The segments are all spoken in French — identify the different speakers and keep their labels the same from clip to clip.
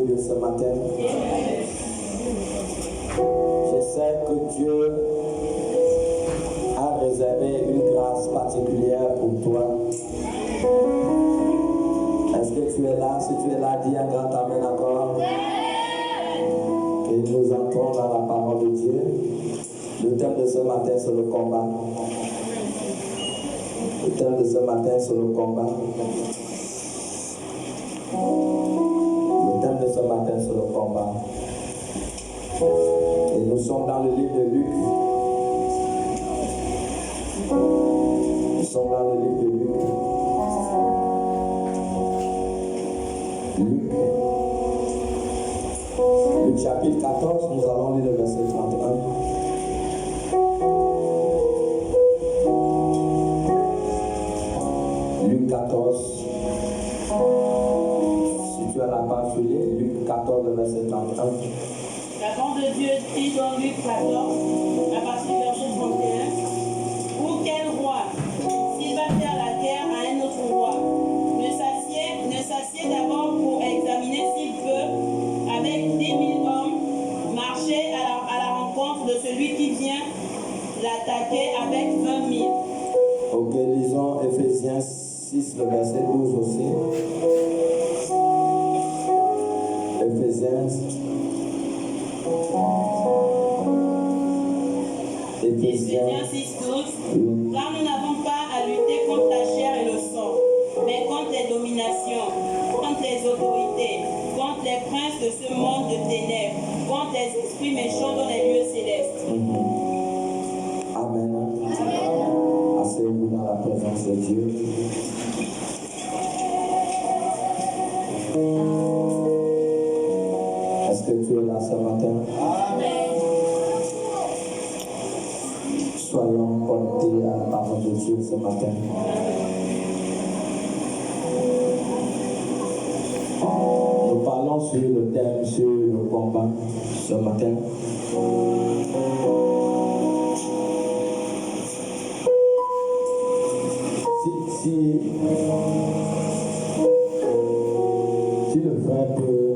Speaker 1: Dieu ce matin. Je sais que Dieu a réservé une grâce particulière pour toi. Est-ce que tu es là? Si tu es là, dis un grand amen encore. Et nous entrons dans la parole de Dieu. Le thème de ce matin, c'est le combat. Le thème de ce matin, c'est le combat. Le thème de ce matin, c'est le combat. Et nous sommes dans le livre de Luc. Nous sommes dans le livre de Luc. Luc chapitre 14, nous allons lire le verset 31. Luc 14. Si tu as la page sur Luc 14, le verset 31.
Speaker 2: La parole de Dieu dit dans Luc 14, à partir du verset 31, ou quel roi, s'il va faire la guerre à un autre roi, ne s'assied d'abord pour examiner s'il peut, avec 10 000 hommes, marcher à la rencontre de celui qui vient l'attaquer avec 20 000.
Speaker 1: Ok, lisons Ephésiens 6, le verset 12 aussi. Ephésiens
Speaker 2: 6, 12. Car nous n'avons pas à lutter contre la chair et le sang, mais contre les dominations, contre les autorités, contre les princes de ce monde de ténèbres, contre les esprits méchants dans les lieux célestes.
Speaker 1: Amen. Asseyez-vous dans la présence de Dieu. Est-ce que tu es là ce matin?
Speaker 2: Amen.
Speaker 1: Soyons portés à la parole de Dieu ce matin. Nous parlons sur le thème, sur le combat ce matin. Si le frère peut...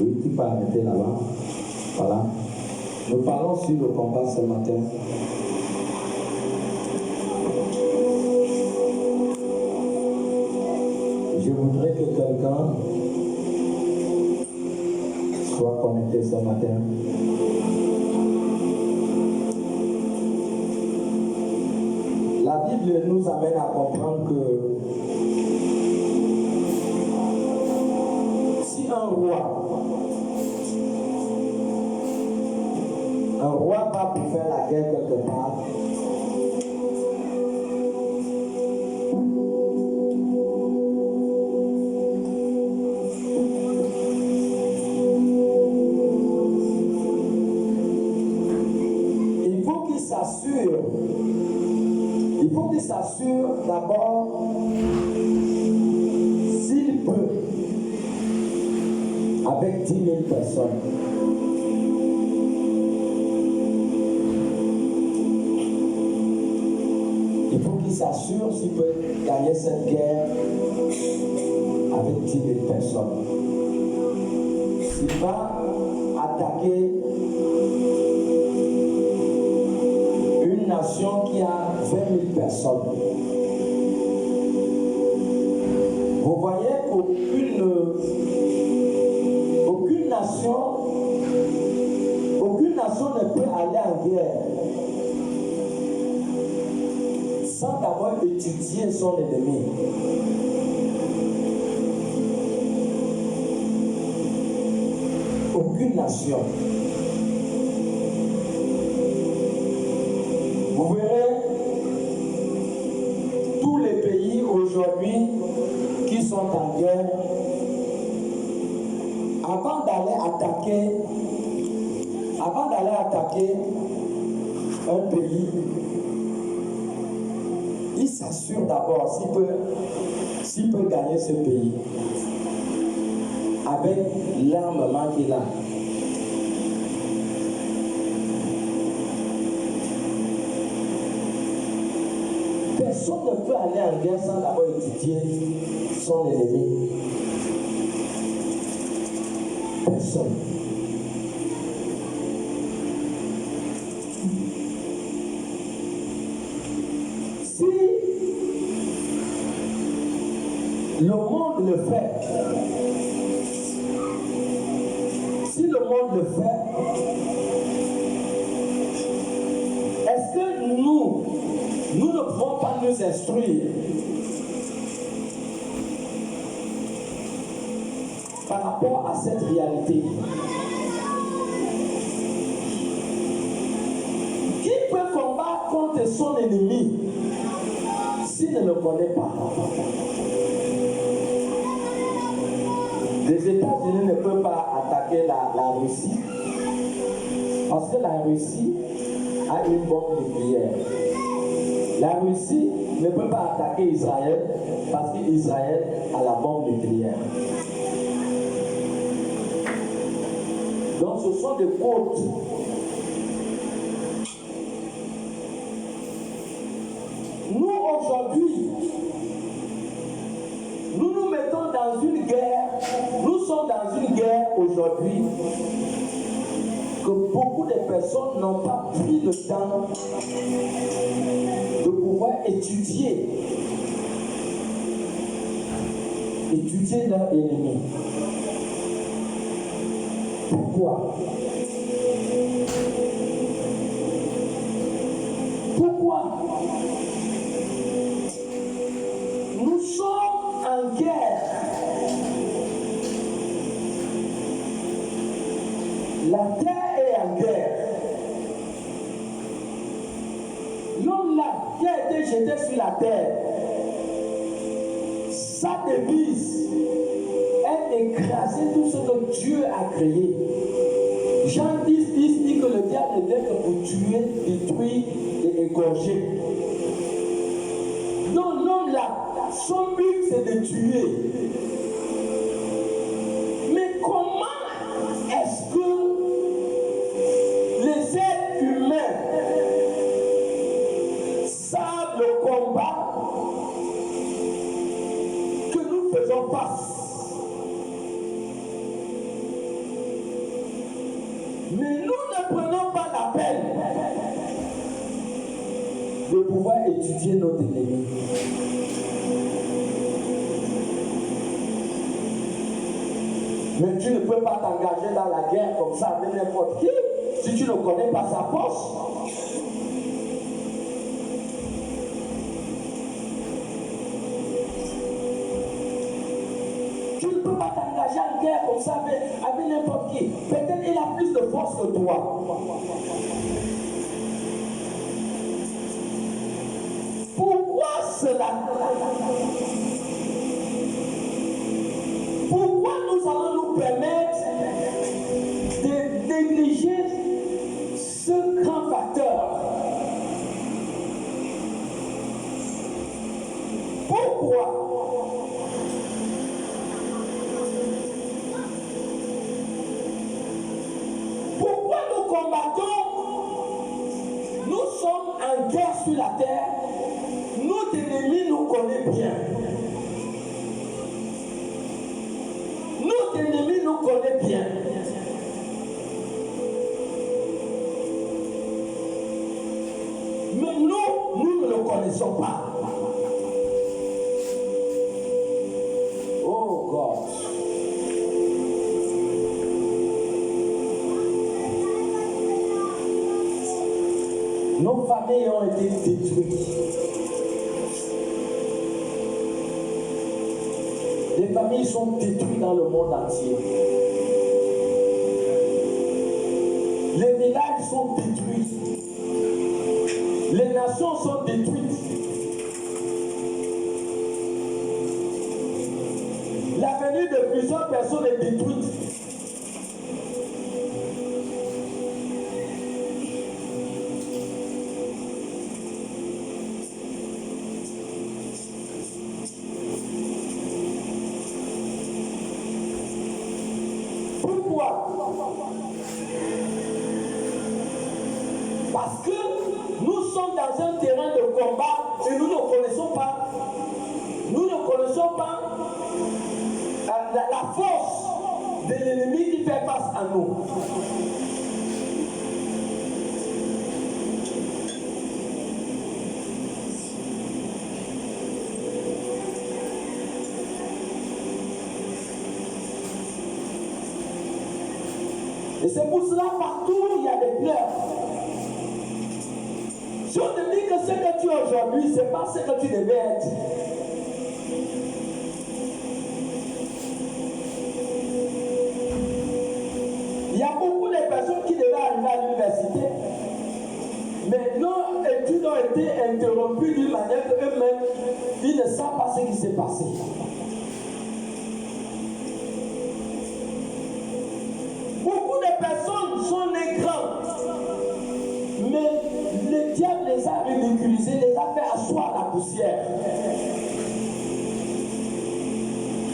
Speaker 1: Oui, tu peux arrêter là-bas. Voilà. Nous parlons sur le combat ce matin. Je voudrais que quelqu'un soit connecté ce matin. La Bible nous amène à comprendre que si un roi va pour faire la guerre quelque part, il faut qu'il s'assure d'abord s'il peut avec 10 000 personnes. Il faut qu'il s'assure s'il peut gagner cette guerre avec 10 000 personnes. S'il va attaquer une nation qui a 20 000 personnes, vous voyez qu'aucune nation ne peut aller en guerre sans d'abord étudier son ennemi. Aucune nation. Vous verrez tous les pays aujourd'hui qui sont en guerre, avant d'aller attaquer un pays, il s'assure d'abord s'il peut gagner ce pays avec l'armement qu'il a. Personne ne peut aller en guerre sans d'abord étudier son ennemi. Personne. Si le monde le fait, si le monde le fait, est-ce que nous ne pouvons pas nous instruire par rapport à cette réalité? Qui peut combattre contre son ennemi s'il ne le connaît pas? Les États-Unis ne peuvent pas attaquer la Russie parce que la Russie a une bombe nucléaire. La Russie ne peut pas attaquer Israël parce qu'Israël a la bombe nucléaire. Donc ce sont des côtes. Nous aujourd'hui, nous nous mettons dans une guerre, nous sommes dans une guerre aujourd'hui que beaucoup de personnes n'ont pas pris le temps de pouvoir étudier leur ennemi. Pourquoi? Pourquoi? Nous sommes en guerre. La terre est en guerre. L'homme là qui a été jeté sur la terre, sa devise est d'écraser tout ce que Dieu a créé. Jean 10 dit que le diable n'est que pour tuer, détruire et égorger. Donc l'homme là, son but c'est de tuer. Mais comment est-ce que les êtres humains savent le combat que nous faisons face? Mais nous ne prenons pas la peine de pouvoir étudier notre ennemi. Mais tu ne peux pas t'engager dans la guerre comme ça avec n'importe qui si tu ne connais pas sa force. Tu ne peux pas t'engager en guerre comme ça avec n'importe qui. Peut-être qu'il a plus de force que toi. Pourquoi cela? Pourquoi nous allons nous permettre de négliger ce grand facteur? Pourquoi? Pourquoi nous combattons? Nous sommes en guerre sur la terre. Notre ennemi nous connaît bien. Notre ennemi nous connaît bien. Mais nous ne le connaissons pas. Oh God. Nos familles ont été détruites. Les familles sont détruites dans le monde entier. Les villages sont détruits. Les nations sont détruites. L'avenir de plusieurs personnes est détruite. Parce que nous sommes dans un terrain de combat et nous ne connaissons pas. Nous ne connaissons pas la force de l'ennemi qui fait face à nous. Et c'est pour cela, partout il y a des pleurs. Si on te dit que ce que tu es aujourd'hui, ce n'est pas ce que tu devais être. Il y a beaucoup de personnes qui devaient arriver à l'université, mais leurs études ont été interrompues d'une manière qu'eux-mêmes, ils ne savent pas ce qui s'est passé. Beaucoup de personnes sont nées grandes, mais le diable les a ridiculisés, les a fait asseoir la poussière.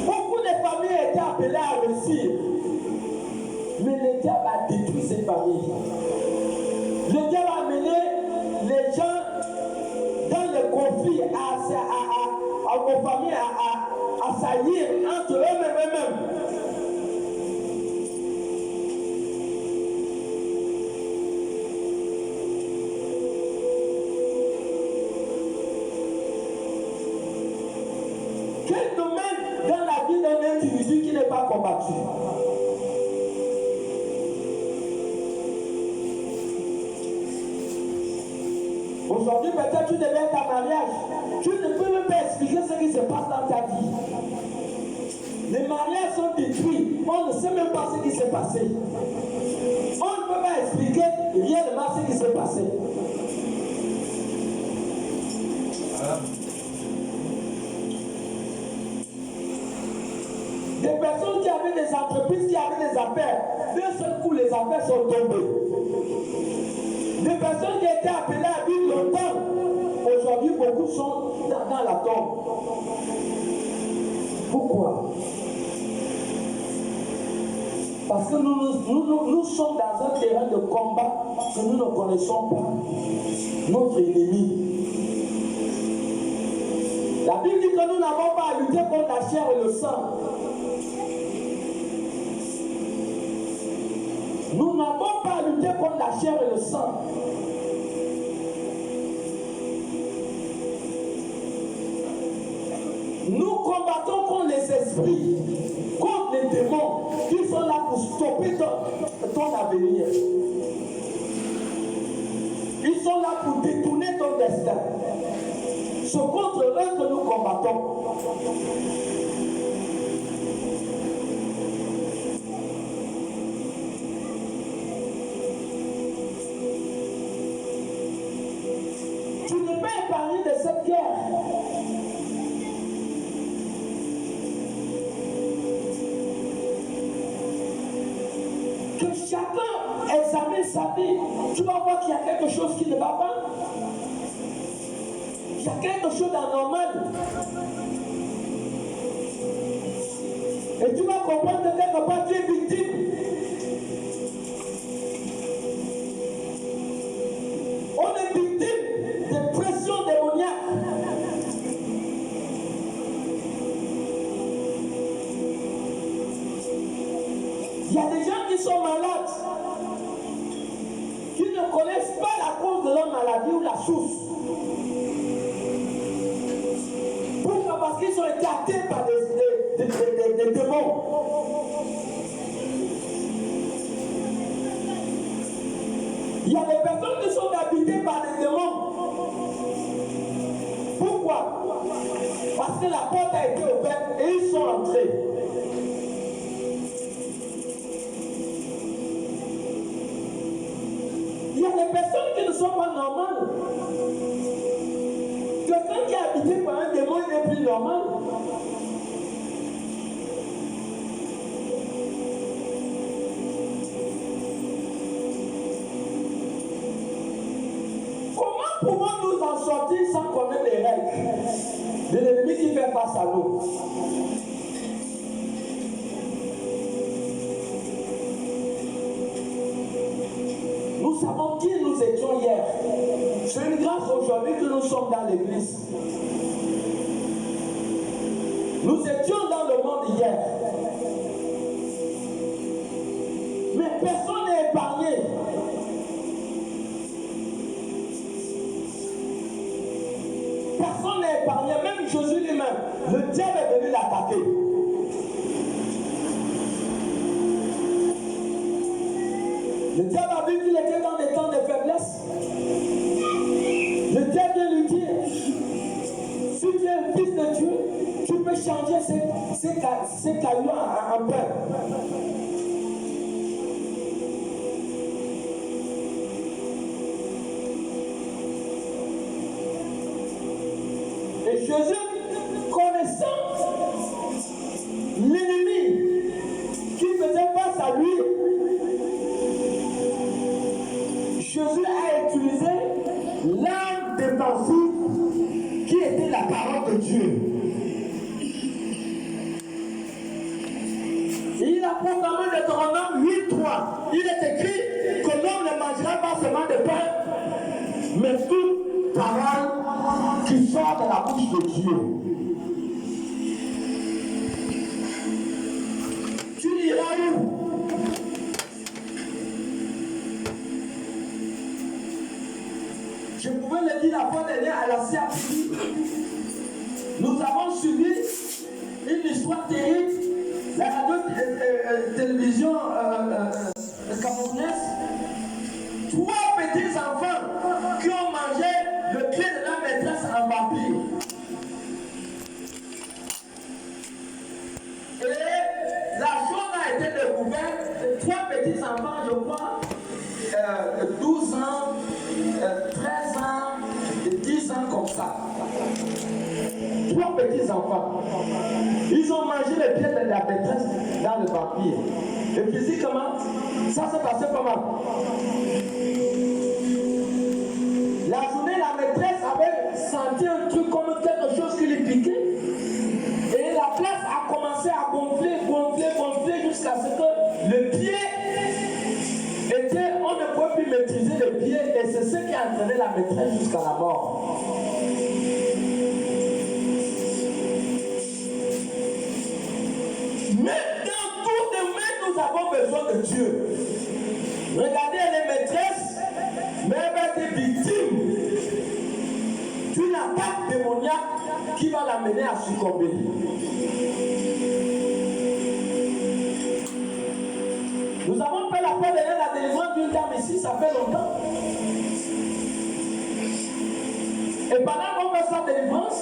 Speaker 1: Beaucoup de familles étaient appelées à réussir, mais le diable a détruit ces familles. Le diable a amené les gens dans le conflit, aux familles à saillir entre eux-mêmes. Quel domaine dans la vie d'un individu qui n'est pas combattu? Aujourd'hui, peut-être tu devais être en mariage. Tu ne peux même pas expliquer ce qui se passe dans ta vie. Les mariages sont détruits. On ne sait même pas ce qui s'est passé. On ne peut pas expliquer réellement ce qui s'est passé. Des personnes qui avaient des entreprises, qui avaient des affaires, d'un seul coup, les affaires sont tombées. Des personnes qui étaient appelées à vivre longtemps, aujourd'hui, beaucoup sont dans la tombe. Pourquoi? Parce que nous sommes dans un terrain de combat que nous ne connaissons pas. Notre ennemi. La Bible dit que nous n'avons pas à lutter contre la chair et le sang. Nous n'avons pas à lutter contre la chair et le sang. Nous combattons contre les esprits, contre les démons qui sont là pour stopper ton avenir. Ils sont là pour détourner ton destin. C'est contre eux que nous combattons. Tu ne peux épargner de cette guerre. Que chacun examine sa vie. Tu vas voir qu'il y a quelque chose qui ne va pas. Il y a quelque chose d'anormal. Et tu vas comprendre que quelque part tu es victime. On est victime de pression démoniaque. Il y a des gens qui sont malades, qui ne connaissent pas la cause de leur maladie ou la source. Pourquoi? Parce qu'ils ont été atteints par des démons. Il y a des personnes qui sont habitées par des démons. Pourquoi? Parce que la porte a été ouverte et ils sont entrés. Il y a des personnes qui ne sont pas normales. Quelqu'un qui est habité par un démon n'est plus normal. Comment pouvons-nous en sortir sans connaître les règles de l'ennemi qui fait face à nous? Nous savons qui nous étions hier. C'est une grâce aujourd'hui que nous sommes dans l'église. Nous étions dans le monde hier. personne n'est épargné. Personne n'est épargné, même Jésus lui-même. Le diable est venu l'attaquer. Le diable a vu qu'il était dans des temps de faiblesse. Le diable vient lui dire, si tu es un fils de Dieu, tu peux changer ces cailloux en pain. Et Jésus, connaissant l'ennemi qui faisait face à lui, Jésus a utilisé l'arme défensive qui était la parole de Dieu. Et il a proclamé de Deutéronome 8:3. Il est écrit que l'homme ne mangera pas seulement de pain, mais toute parole qui sort de la bouche de Dieu. Tu iras où? Je pouvais le dire la fois dernière à la CRTV. Nous avons suivi une histoire terrible. La radio télévision camerounaise. 3 petits enfants qui ont mangé le clé de la maîtresse en vampire. Et la chose a été découverte. 3 petits enfants, je crois, 12 ans, 13 ans, et 10 ans comme ça. 3 petits enfants. Ils ont mangé les pieds de la maîtresse dans le vampire. Et physiquement, ça s'est passé comment? La journée, la maîtresse avait senti un truc comme quelque chose qui lui piquait. Et la place a commencé à gonfler jusqu'à ce que le pied était, on ne pouvait plus maîtriser le pied. Et c'est ce qui a entraîné la maîtresse jusqu'à la mort. Mais dans tout domaine, nous avons besoin de Dieu. Regardez les maîtresses, mais elles vont être victimes d'une attaque démoniaque qui va l'amener à succomber. Nous avons fait la fois de la délivrance d'une dame ici, ça fait longtemps. Et pendant qu'on fait sa délivrance,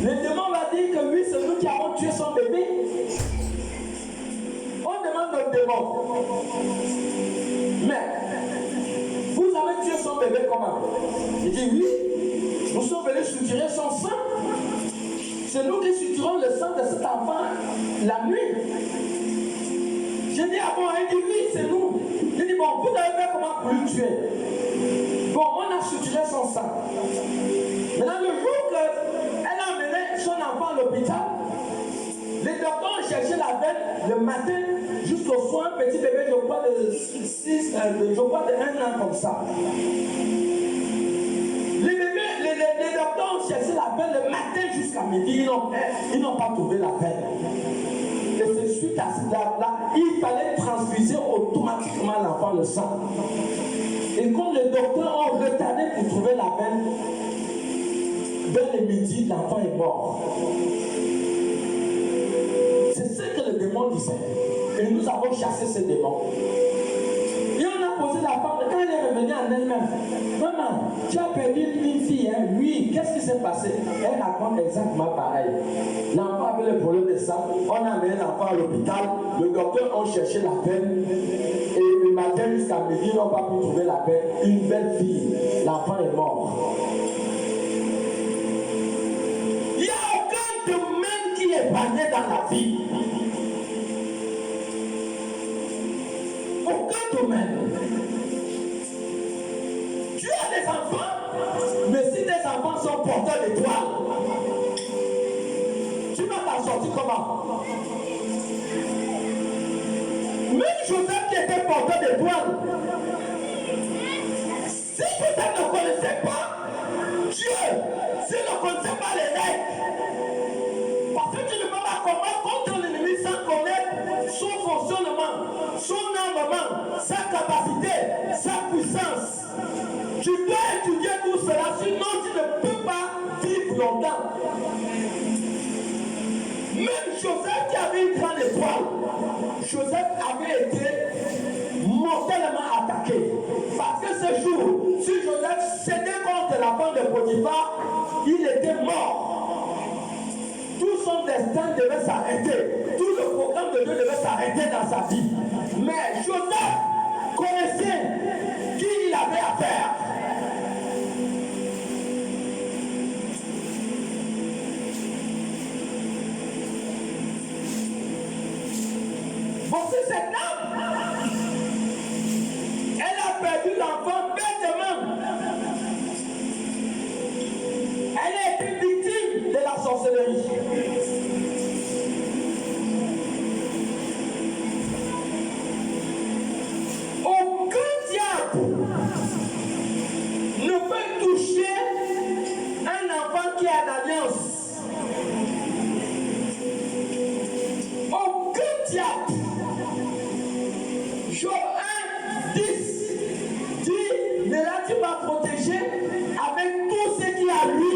Speaker 1: le démon va dire que oui, c'est nous qui avons tué son bébé. On demande au démon, mais vous avez tué son bébé comment? Il dit oui, nous sommes venus suturer son sang. C'est nous qui suturons le sang de cet enfant la nuit. J'ai dit ah bon, il dit oui, c'est nous. Il dit bon, vous avez fait comment pour le tuer? Bon, on a suturé son sang. Maintenant, le jour qu'elle a amené son enfant à l'hôpital, les docteurs ont cherché la veine le matin jusqu'au soir, petit bébé, je crois, de 1 an comme ça. Les docteurs ont cherché la veine le matin jusqu'à midi, ils n'ont pas trouvé la veine. Et c'est suite à cela, il fallait transfuser automatiquement l'enfant le sang. Et quand les docteurs ont retardé pour trouver la veine, vers le midi, l'enfant est mort. C'est ce que le démon disait. Et nous avons chassé ce démon. Et on a posé la femme, quand elle est revenue en elle-même, maman, tu as perdu une fille, hein? Oui, qu'est-ce qui s'est passé? Elle raconte exactement pareil. L'enfant avait le problème de sang, on a amené l'enfant à l'hôpital, le docteur a cherché la peine, et le matin jusqu'à midi, ils n'ont pas pu trouver la peine. Une belle fille, l'enfant est mort. Il n'y a aucun domaine qui est épargné dans la vie. Aucun domaine. Tu as des enfants, mais si tes enfants sont porteurs d'étoiles, tu vas t'en sortir comment? Même Joseph qui était porteur d'étoiles, si Joseph ne connaissait pas Dieu, s'il ne connaissait pas les règles, parce que tu ne peux pas combattre contre l'ennemi sans connaître son fonctionnement, son Tu dois étudier tout cela, sinon tu ne peux pas vivre longtemps. Même Joseph qui avait une grande étoile, Joseph avait été mortellement attaqué. Parce que ce jour, si Joseph cédait contre la femme de Potiphar, il était mort. Tout son destin devait s'arrêter. Tout le programme de Dieu devait s'arrêter dans sa vie. Mais Joseph connaissait qui il avait affaire. Voici cette dame. Elle a perdu l'enfant bêtement. Elle a été victime de la sorcellerie. Aucun diable ne peut toucher un enfant qui a d'alliance. Aucun diable. Job 1, 10 dit, ne l'as-tu pas protégé avec tout ce qui a lui?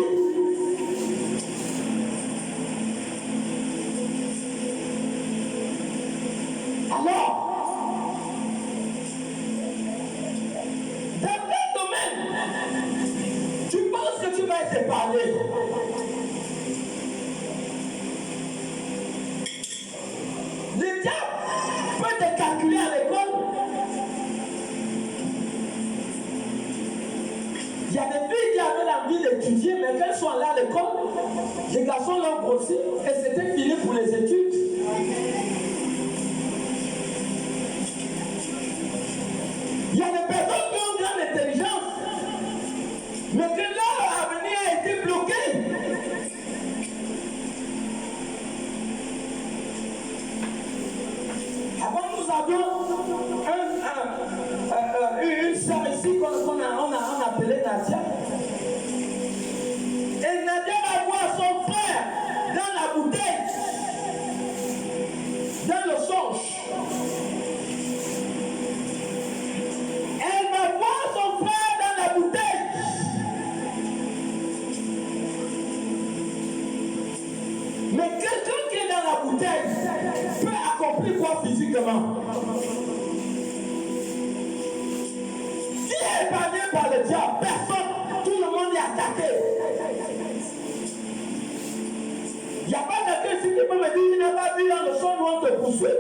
Speaker 1: Alors, dans quel domaine tu penses que tu vas être épargné? Le diable peut te calculer à l'école. Il y a des filles qui avaient l'envie d'étudier, mais quand elles sont allées à l'école, les garçons l'ont grossi et c'était fini pour les études. Il y a des personnes qui ont grande intelligence, mais que leur avenir a été bloqué. Avant, nous avions une sœur ici qu'on a appelée Nadia. Et Nadia va voir son frère dans la bouteille, dans le songe. Elle va voir son frère dans la bouteille. Mais quelqu'un qui est dans la bouteille peut accomplir quoi physiquement? Qui est épargné par le diable? Personne. Tout le monde est attaqué. Il n'y a pas quelqu'un ici qui peut me dire qu'il n'a pas vu dans le son où on te poursuit,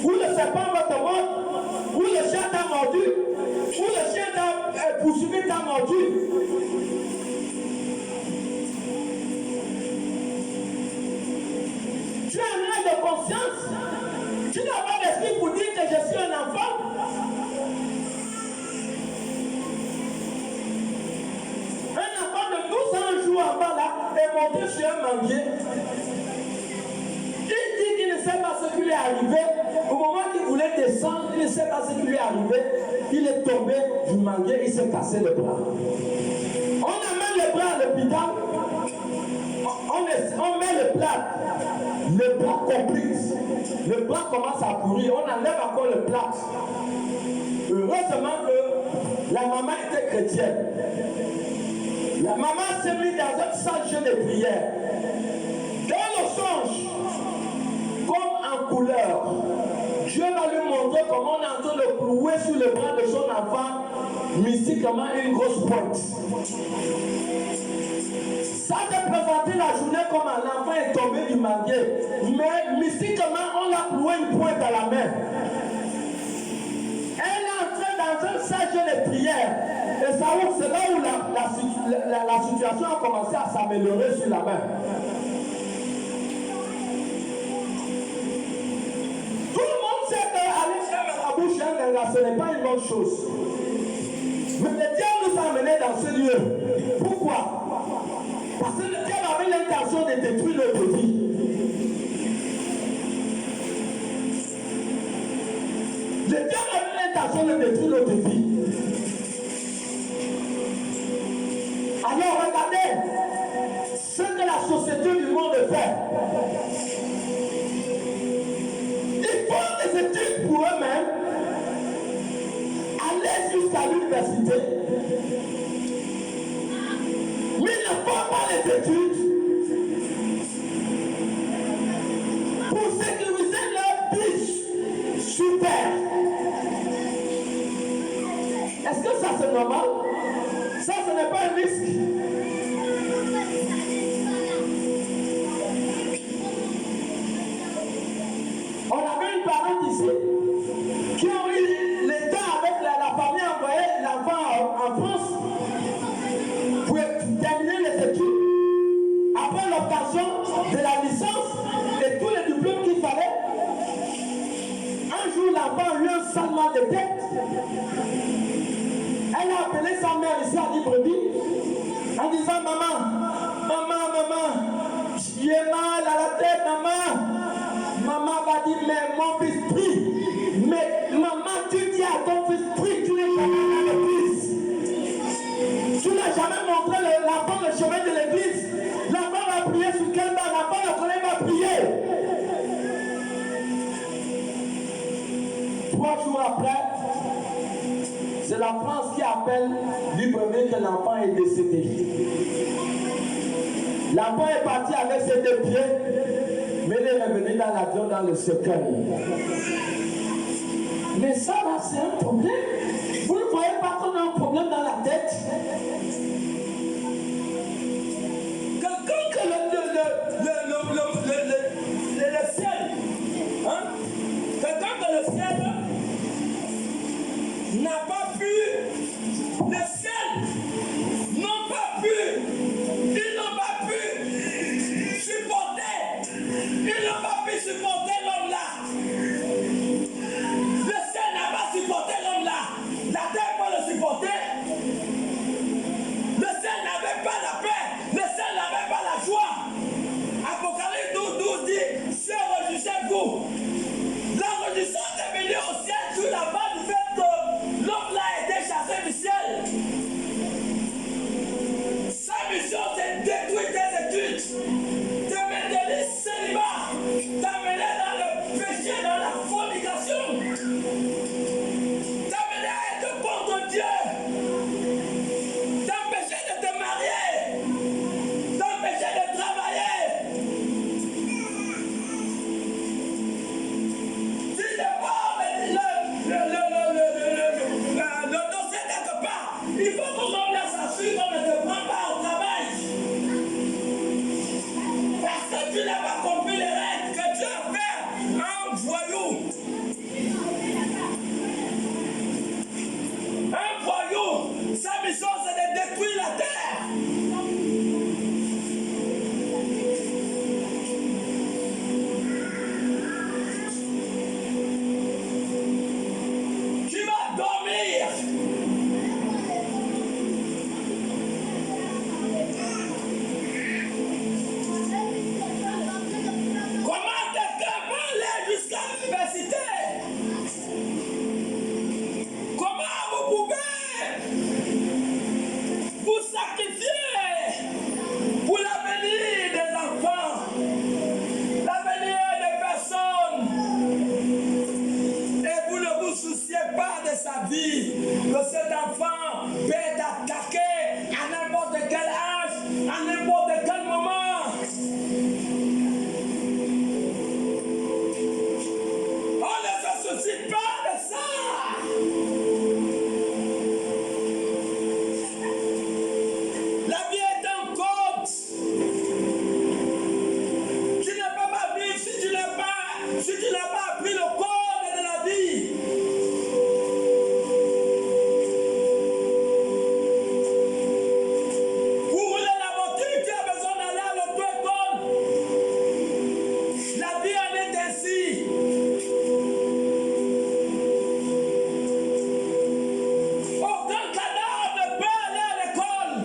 Speaker 1: où le serpent va te mordre, où le chien t'a mordu, où le chien t'a poursuivi, t'a mordu. Tu as un âge de conscience. Tu n'as pas d'esprit pour dire que je suis un enfant. Un enfant de 12 ans un jour en bas là est monté sur un manguier. Il dit qu'il ne sait pas ce qui lui est arrivé. Au moment qu'il voulait descendre, il ne sait pas ce qui lui est arrivé. Il est tombé du manguier, il s'est cassé le bras. On amène le bras à l'hôpital. On met le plat. Le bras complique. Le bras commence à pourrir. On enlève encore le plat. Heureusement que la maman était chrétienne. La maman s'est mise dans un salle jeûne de prière. Dans le songe, comme en couleur, Dieu va lui montrer comment on est en train de clouer sur le bras de son enfant mystiquement une grosse pointe. Ça te présentait la journée comme un enfant est tombé du manguier. Mais mystiquement, on l'a cloué une pointe à la main. Elle est entrée dans un sage de prière. Et ça, c'est là où la situation a commencé à s'améliorer sur la main. Tout le monde sait qu'aller faire la bouche un ganga, ce n'est pas une bonne chose. Mais le diable nous a amenés dans ce lieu. Pourquoi? Parce que le diable avait l'intention de détruire notre vie. Le diable avait l'intention de détruire notre vie. Alors regardez ce que la société du monde fait. Ils font des études pour eux-mêmes, aller jusqu'à l'université, font pas les études pour sécuriser leur biche sur terre. Est-ce que ça c'est normal? Ça, ce n'est pas un risque. On avait une parente ici qui a eu l'État avec la famille envoyé l'enfant en France pour terminer les études. Après l'obtention de la licence et tous les diplômes qu'il fallait, un jour l'enfant a eu un sale mal de tête. Elle a appelé sa mère ici à Libreville en disant maman, j'ai mal à la tête, maman. Maman va dire, mais mon fils prie. Mais maman, tu dis à ton fils prie, tu n'es jamais dans l'église. Tu n'as jamais montré l'enfant le chemin de l'église. L'enfant va prier sur quel bas? L'enfant ne connaît pas prier. 3 jours après, c'est la France qui appelle Libreville que l'enfant est décédé. L'enfant est parti avec ses 2 pieds, mais il est revenu dans l'avion dans le cercueil. Mais ça là, c'est un problème. Vous ne voyez pas qu'on a un problème dans la tête? Quelqu'un que le ciel, hein? Quelqu'un que le ciel n'a pas pu, le ciel n'ont pas pu, ils n'ont pas pu supporter, ils n'ont pas pu supporter l'homme là. Le ciel n'a pas supporté l'homme là, la terre peut le supporter. Le ciel n'avait pas la paix, le ciel n'avait pas la joie. Apocalypse 12 dit, ciel réjouissez-vous. La réjouissance est venue au ciel sur la base du fait que l'homme là a été chassé du ciel. Sa mission c'est de détruire tes études, te mettre dans le célibat, t'amener dans le péché, dans la fornication, t'amener à être contre Dieu, t'empêcher de te marier, t'empêcher de travailler. Si le dossier quelque part, il faut qu'on l'homme là s'assure qu'on ne te prend pas au travail. Parce que tu n'as pas compris les règles que Dieu a fait un voyou. Un voyou, sa mission c'est de détruire la terre. Tu vas dormir. Comment quelqu'un peut aller jusqu'à l'université? Comment vous pouvez vous sacrifier pour l'avenir des enfants, l'avenir des personnes, et vous ne vous souciez pas de sa vie, que cet enfant peut être attaqué à n'importe quel âge, à n'importe quel moment. On ne se soucie pas de ça. La vie est un code. Tu ne peux pas vivre si tu n'as pas appris le code de la vie. Pour rouler la voiture, tu as besoin d'aller à l'auto-école. La vie en est ainsi. Aucun cadavre ne peut aller à l'école.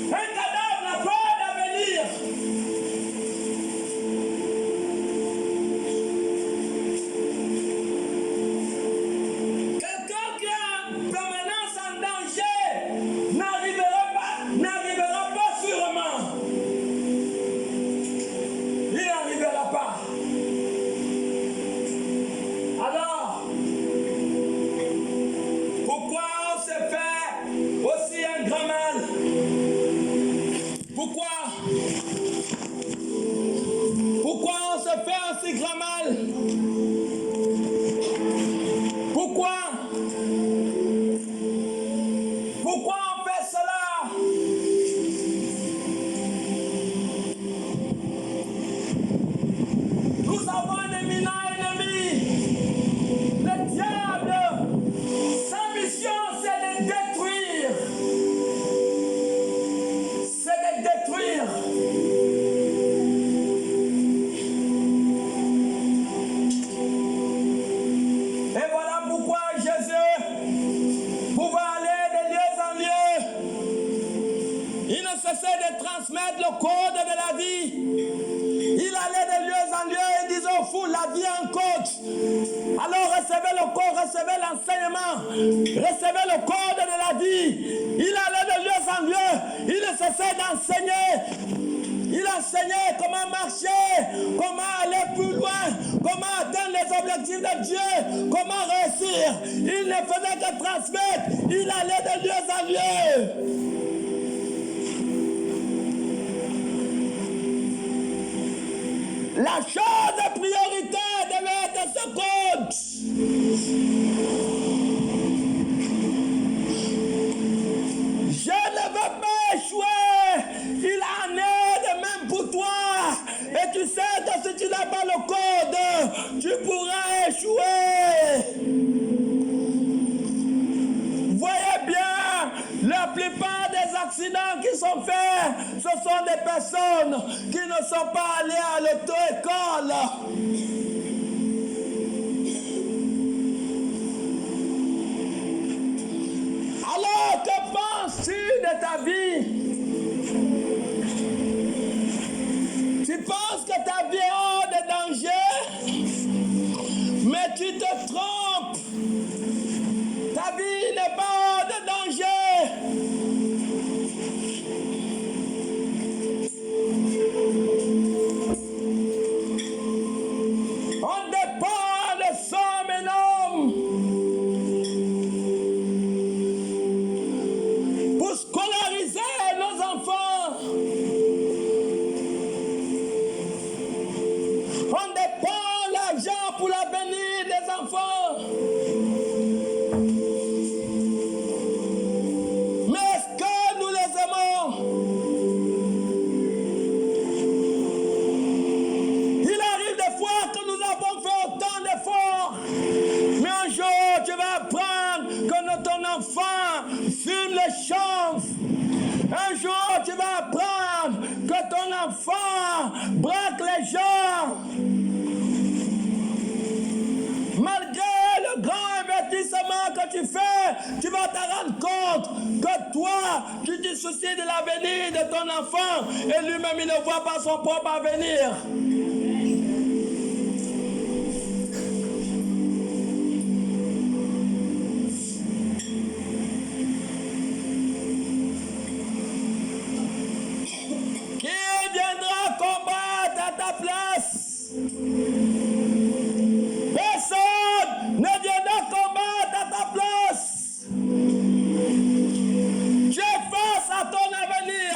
Speaker 1: Un cadavre n'a pas d'avenir.
Speaker 3: code de la vie. Il allait de lieu en lieu et disait au fou, la vie en coach. Alors recevez le code, recevez l'enseignement, recevez le code de la vie. Il allait de lieu en lieu, il ne cessait d'enseigner. Il enseignait comment marcher, comment aller plus loin, comment atteindre les objectifs de Dieu, comment réussir. Il ne faisait que transmettre, il allait de lieu en lieu. La chose de priorité devait être ce compte. Je ne veux pas échouer. Il en est de même pour toi. Et tu sais que si tu n'as pas le code, tu pourras échouer. Voyez bien, la plupart des accidents qui sont faits, ce sont des personnes qui ne sont pas allées à l'auto-école. Alors, que penses-tu de ta vie? Tu penses que ta vie est hors de danger? Mais tu te trompes. Ta vie n'est pas hors de danger. On dépend de sommes énormes pour scolariser nos enfants. On dépend l'argent pour l'avenir des enfants. Mais est-ce que nous les aimons? Il arrive des fois que nous avons fait autant d'efforts. Mais un jour, tu vas apprendre que ton enfant fume les chanvres. Un jour, tu vas apprendre que ton enfant braque les gens. Malgré le grand investissement que tu fais, tu vas te rendre compte que toi, tu te soucies de l'avenir de ton enfant et lui-même, il ne voit pas son propre avenir. Qui viendra combattre à ta place? Personne ne viendra combattre à ta place. Tu es face à ton avenir.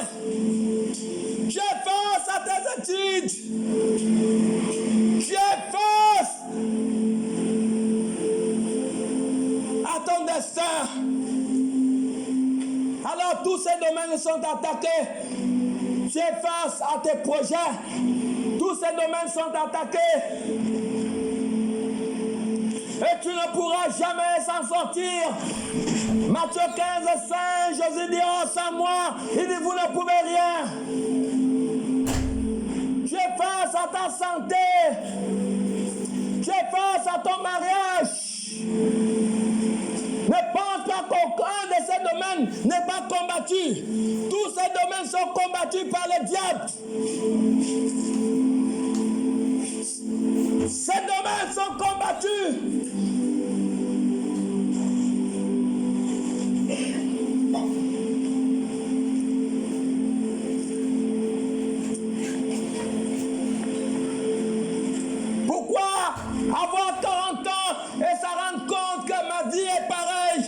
Speaker 3: Tu es face à tes études. Tu es face à ton destin. Alors tous ces domaines sont attaqués. Tu es face à tes projets. Tous ces domaines sont attaqués. Et tu ne pourras jamais s'en sortir. Matthieu 15:5, Jésus dit, oh, sans moi, il dit, vous ne pouvez rien. Tu es face à ta santé. Tu es face à ton mariage. Ne pense pas qu'aucun de ces domaines n'est pas combattu. Tous ces domaines sont combattus par le diable. Ces domaines sont combattus. Pourquoi avoir 40 ans et se rendre compte que ma vie est pareille?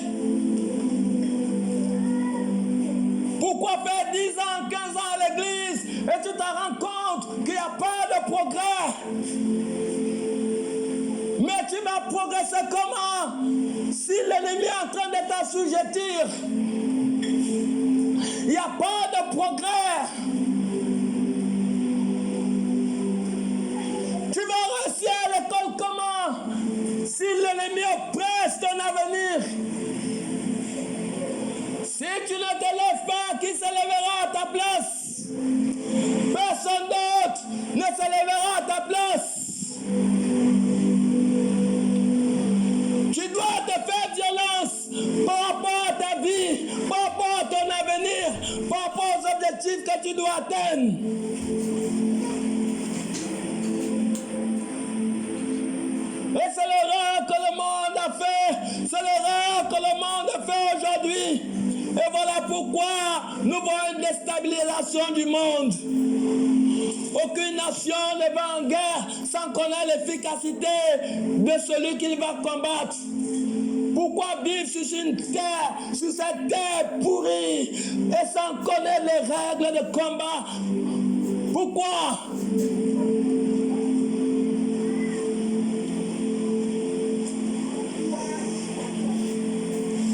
Speaker 3: Pourquoi faire 10 ans, 15 ans à l'église et tu te rends compte qu'il n'y a pas de progrès? Mais tu vas progresser comment si l'ennemi est en train de t'assujettir? Il n'y a pas de progrès. Tu vas réussir à l'école comment si l'ennemi oppresse ton avenir? Si tu ne te lèves pas, qui se lèvera à ta place? Personne d'autre ne se lèvera à ta place. Tu dois te faire violence par rapport à ta vie, par rapport à ton avenir, par rapport aux objectifs que tu dois atteindre. Et c'est l'erreur que le monde a fait. C'est l'erreur que le monde fait aujourd'hui. Et voilà pourquoi nous voyons une déstabilisation du monde. Aucune nation ne va en guerre sans connaître l'efficacité de celui qu'il va combattre. Pourquoi vivre sur cette terre pourrie et sans connaître les règles de combat? Pourquoi?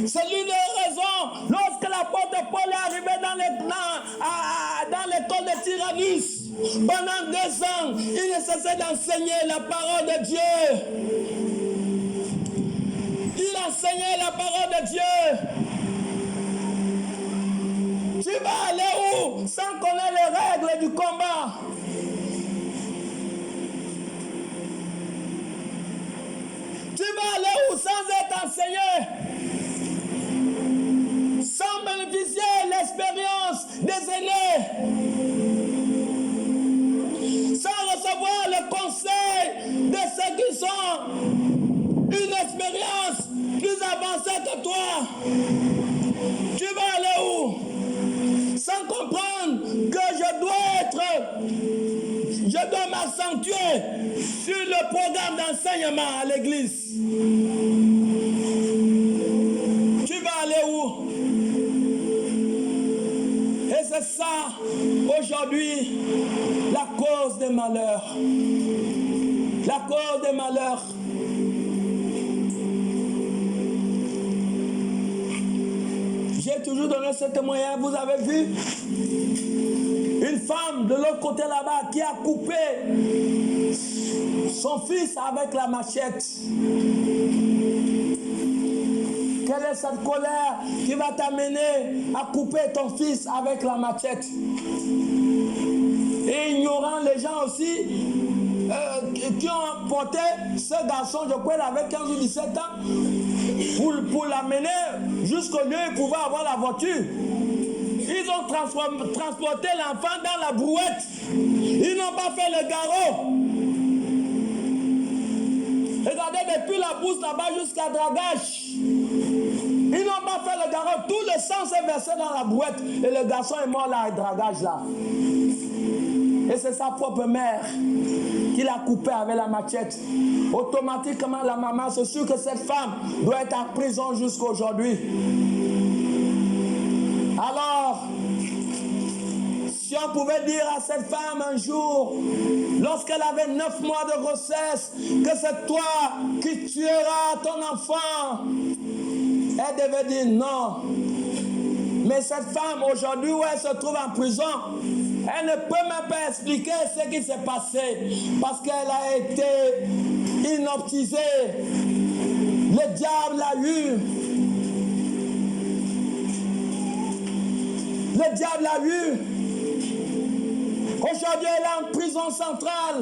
Speaker 3: C'est l'une des raisons, lorsque l'apôtre Paul est arrivé dans l'école de Tyrannus, pendant 2 ans, il ne cessait d'enseigner la parole de Dieu. Il enseignait la parole de Dieu. Tu vas aller où sans connaître les règles du combat? Tu vas aller où sans être enseigné? Sans bénéficier de l'expérience des aînés? Sans recevoir le conseil de ceux qui sont une expérience plus avancée que toi? Tu vas aller où? Sans comprendre que je dois m'accentuer sur le programme d'enseignement à l'église. Tu vas aller où? Et c'est ça, aujourd'hui, la cause des malheurs. La cause des malheurs. J'ai toujours donné ce témoignage. Vous avez vu une femme de l'autre côté là-bas qui a coupé son fils avec la machette. Quelle est cette colère qui va t'amener à couper ton fils avec la machette? Et ignorant les gens aussi qui ont porté ce garçon, je crois, avec 15 ou 17 ans, pour l'amener jusqu'au lieu où il pouvait avoir la voiture. Ils ont transporté l'enfant dans la brouette. Ils n'ont pas fait le garrot. Regardez, depuis la bourse là-bas jusqu'à Dragage. Ils n'ont pas fait le garrot. Tout le sang s'est versé dans la brouette. Et le garçon est mort là, à Dragage là. Et c'est sa propre mère qui l'a coupé avec la machette. Automatiquement, la maman se sûre que cette femme doit être en prison jusqu'à aujourd'hui. Alors, si on pouvait dire à cette femme un jour, lorsqu'elle avait 9 mois de grossesse, que c'est toi qui tueras ton enfant, elle devait dire non. Mais cette femme, aujourd'hui, où elle se trouve en prison, elle ne peut même pas expliquer ce qui s'est passé parce qu'elle a été inoptisée. Le diable l'a eu. Le diable l'a eu. Aujourd'hui, elle est en prison centrale.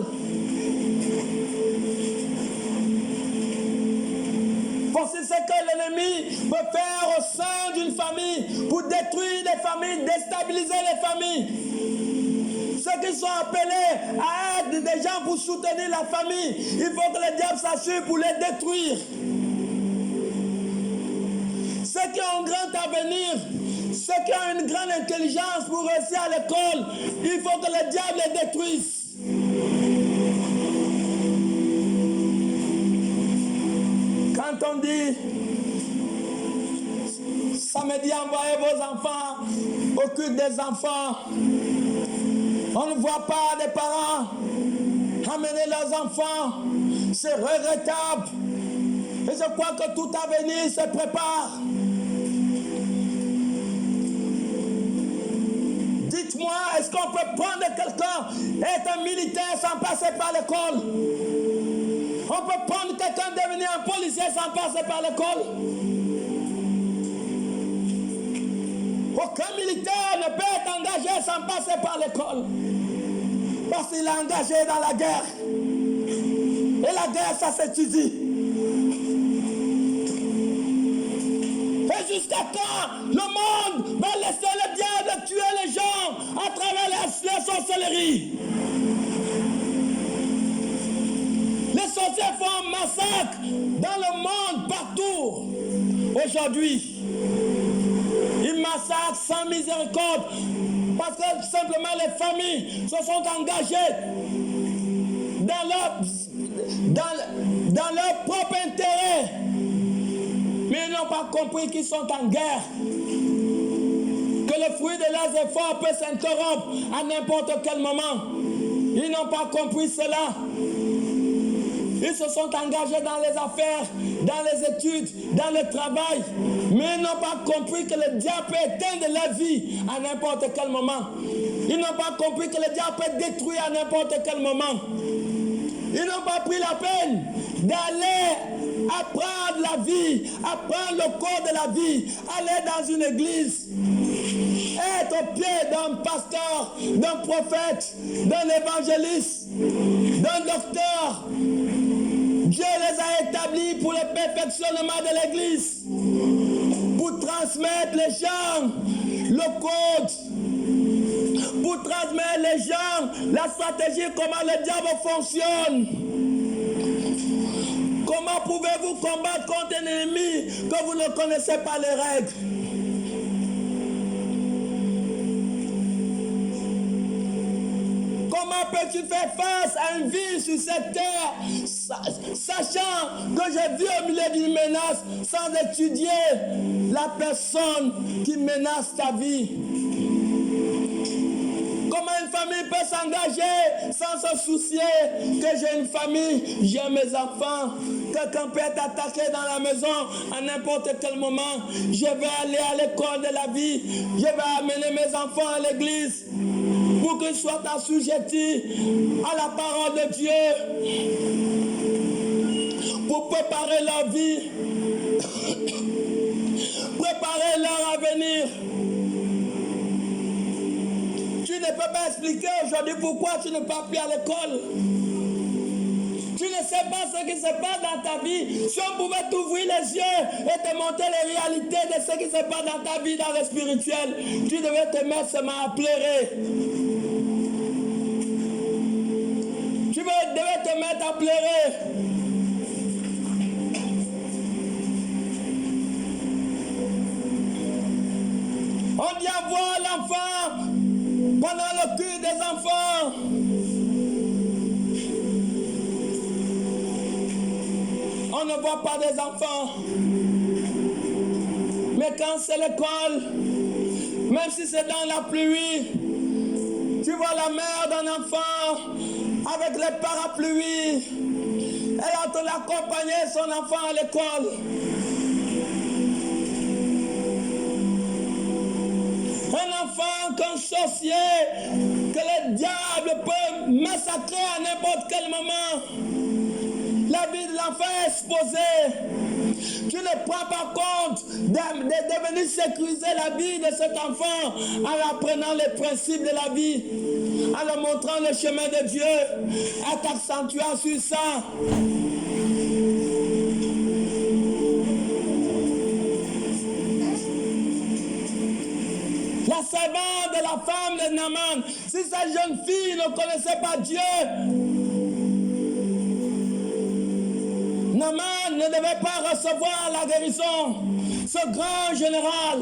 Speaker 3: Voici ce que l'ennemi peut faire au sein d'une famille pour détruire des familles, déstabiliser les familles. Ceux qui sont appelés à être des gens pour soutenir la famille, il faut que le diable s'assure pour les détruire. Ceux qui ont un grand avenir, ceux qui ont une grande intelligence pour réussir à l'école, il faut que le diable les détruise. Quand on dit samedi, envoyez vos enfants au culte des enfants, on ne voit pas des parents amener leurs enfants, c'est regrettable. Et je crois que tout avenir se prépare. Dites-moi, est-ce qu'on peut prendre quelqu'un, être un militaire sans passer par l'école? On peut prendre quelqu'un, devenir un policier sans passer par l'école? Aucun militaire ne peut être engagé sans passer par l'école. Parce qu'il est engagé dans la guerre. Et la guerre, ça s'étudie. Et Jusqu'à quand le monde va laisser le diable tuer les gens à travers la sorcellerie? Les sorciers font un massacre dans le monde partout. Aujourd'hui, ils massacrent sans miséricorde parce que simplement les familles se sont engagées dans leur propre intérêt. Mais ils n'ont pas compris qu'ils sont en guerre. Que le fruit de leurs efforts peut s'interrompre à n'importe quel moment. Ils n'ont pas compris cela. Ils se sont engagés dans les affaires, dans les études, dans le travail. Mais ils n'ont pas compris que le diable peut éteindre leur vie à n'importe quel moment. Ils n'ont pas compris que le diable peut détruire à n'importe quel moment. Ils n'ont pas pris la peine d'aller apprendre la vie, apprendre le corps de la vie, aller dans une église, être au pied d'un pasteur, d'un prophète, d'un évangéliste, d'un docteur. Dieu les a établis pour le perfectionnement de l'église, pour transmettre les gens le code, pour transmettre les gens la stratégie, comment le diable fonctionne. Comment pouvez-vous combattre contre un ennemi que vous ne connaissez pas les règles? Comment peux-tu faire face à une vie sur cette terre, sachant que j'ai vu au milieu d'une menace sans étudier la personne qui menace ta vie? Comment une famille peut s'engager sans se soucier que j'ai une famille, j'ai mes enfants, quelqu'un peut être attaqué dans la maison à n'importe quel moment. Je vais aller à l'école de la vie, je vais amener mes enfants à l'église pour qu'ils soient assujettis à la parole de Dieu, pour préparer leur vie, préparer leur avenir. Tu ne peux pas expliquer aujourd'hui pourquoi tu ne pars plus à l'école. Tu ne sais pas ce qui se passe dans ta vie. Si on pouvait t'ouvrir les yeux et te montrer les réalités de ce qui se passe dans ta vie, dans le spirituel, tu devais te mettre seulement à pleurer. Tu devais te mettre à pleurer. On vient voir l'enfant pendant le culte des enfants. On ne voit pas des enfants. Mais quand c'est l'école, même si c'est dans la pluie, tu vois la mère d'un enfant avec les parapluies. Elle est en train d'accompagner son enfant à l'école. Un enfant qu'un sorcier, que le diable peut massacrer à n'importe quel moment. La vie de l'enfant est exposée. Tu ne prends pas compte de venir sécuriser la vie de cet enfant en apprenant les principes de la vie, en lui montrant le chemin de Dieu, en t'accentuant sur ça. La servante de la femme de Naaman, si cette jeune fille ne connaissait pas Dieu, Naaman ne devait pas recevoir la guérison, ce grand général.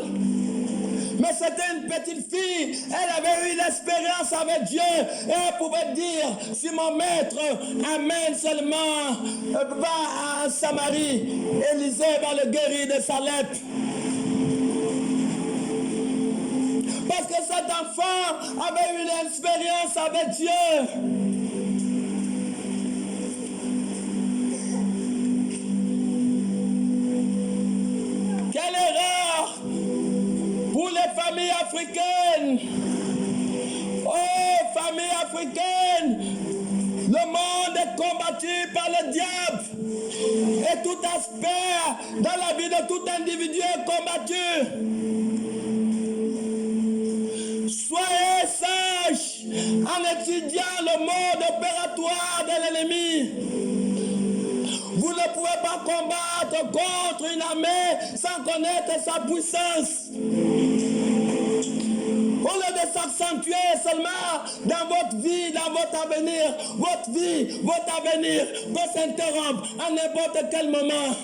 Speaker 3: Mais c'était une petite fille, elle avait eu l'expérience avec Dieu et elle pouvait dire, si mon maître amène seulement, va à Samarie, Élisée va le guérir de sa lèpre. Parce que cet enfant avait eu une expérience avec Dieu. Quelle erreur pour les familles africaines. Oh, famille africaine, le monde est combattu par le diable. Et tout aspect dans la vie de tout individu est combattu. Soyez sages en étudiant le mode opératoire de l'ennemi. Vous ne pouvez pas combattre contre une armée sans connaître sa puissance. Au lieu de s'accentuer seulement dans votre vie, dans votre avenir, votre vie, votre avenir peut s'interrompre à n'importe quel moment.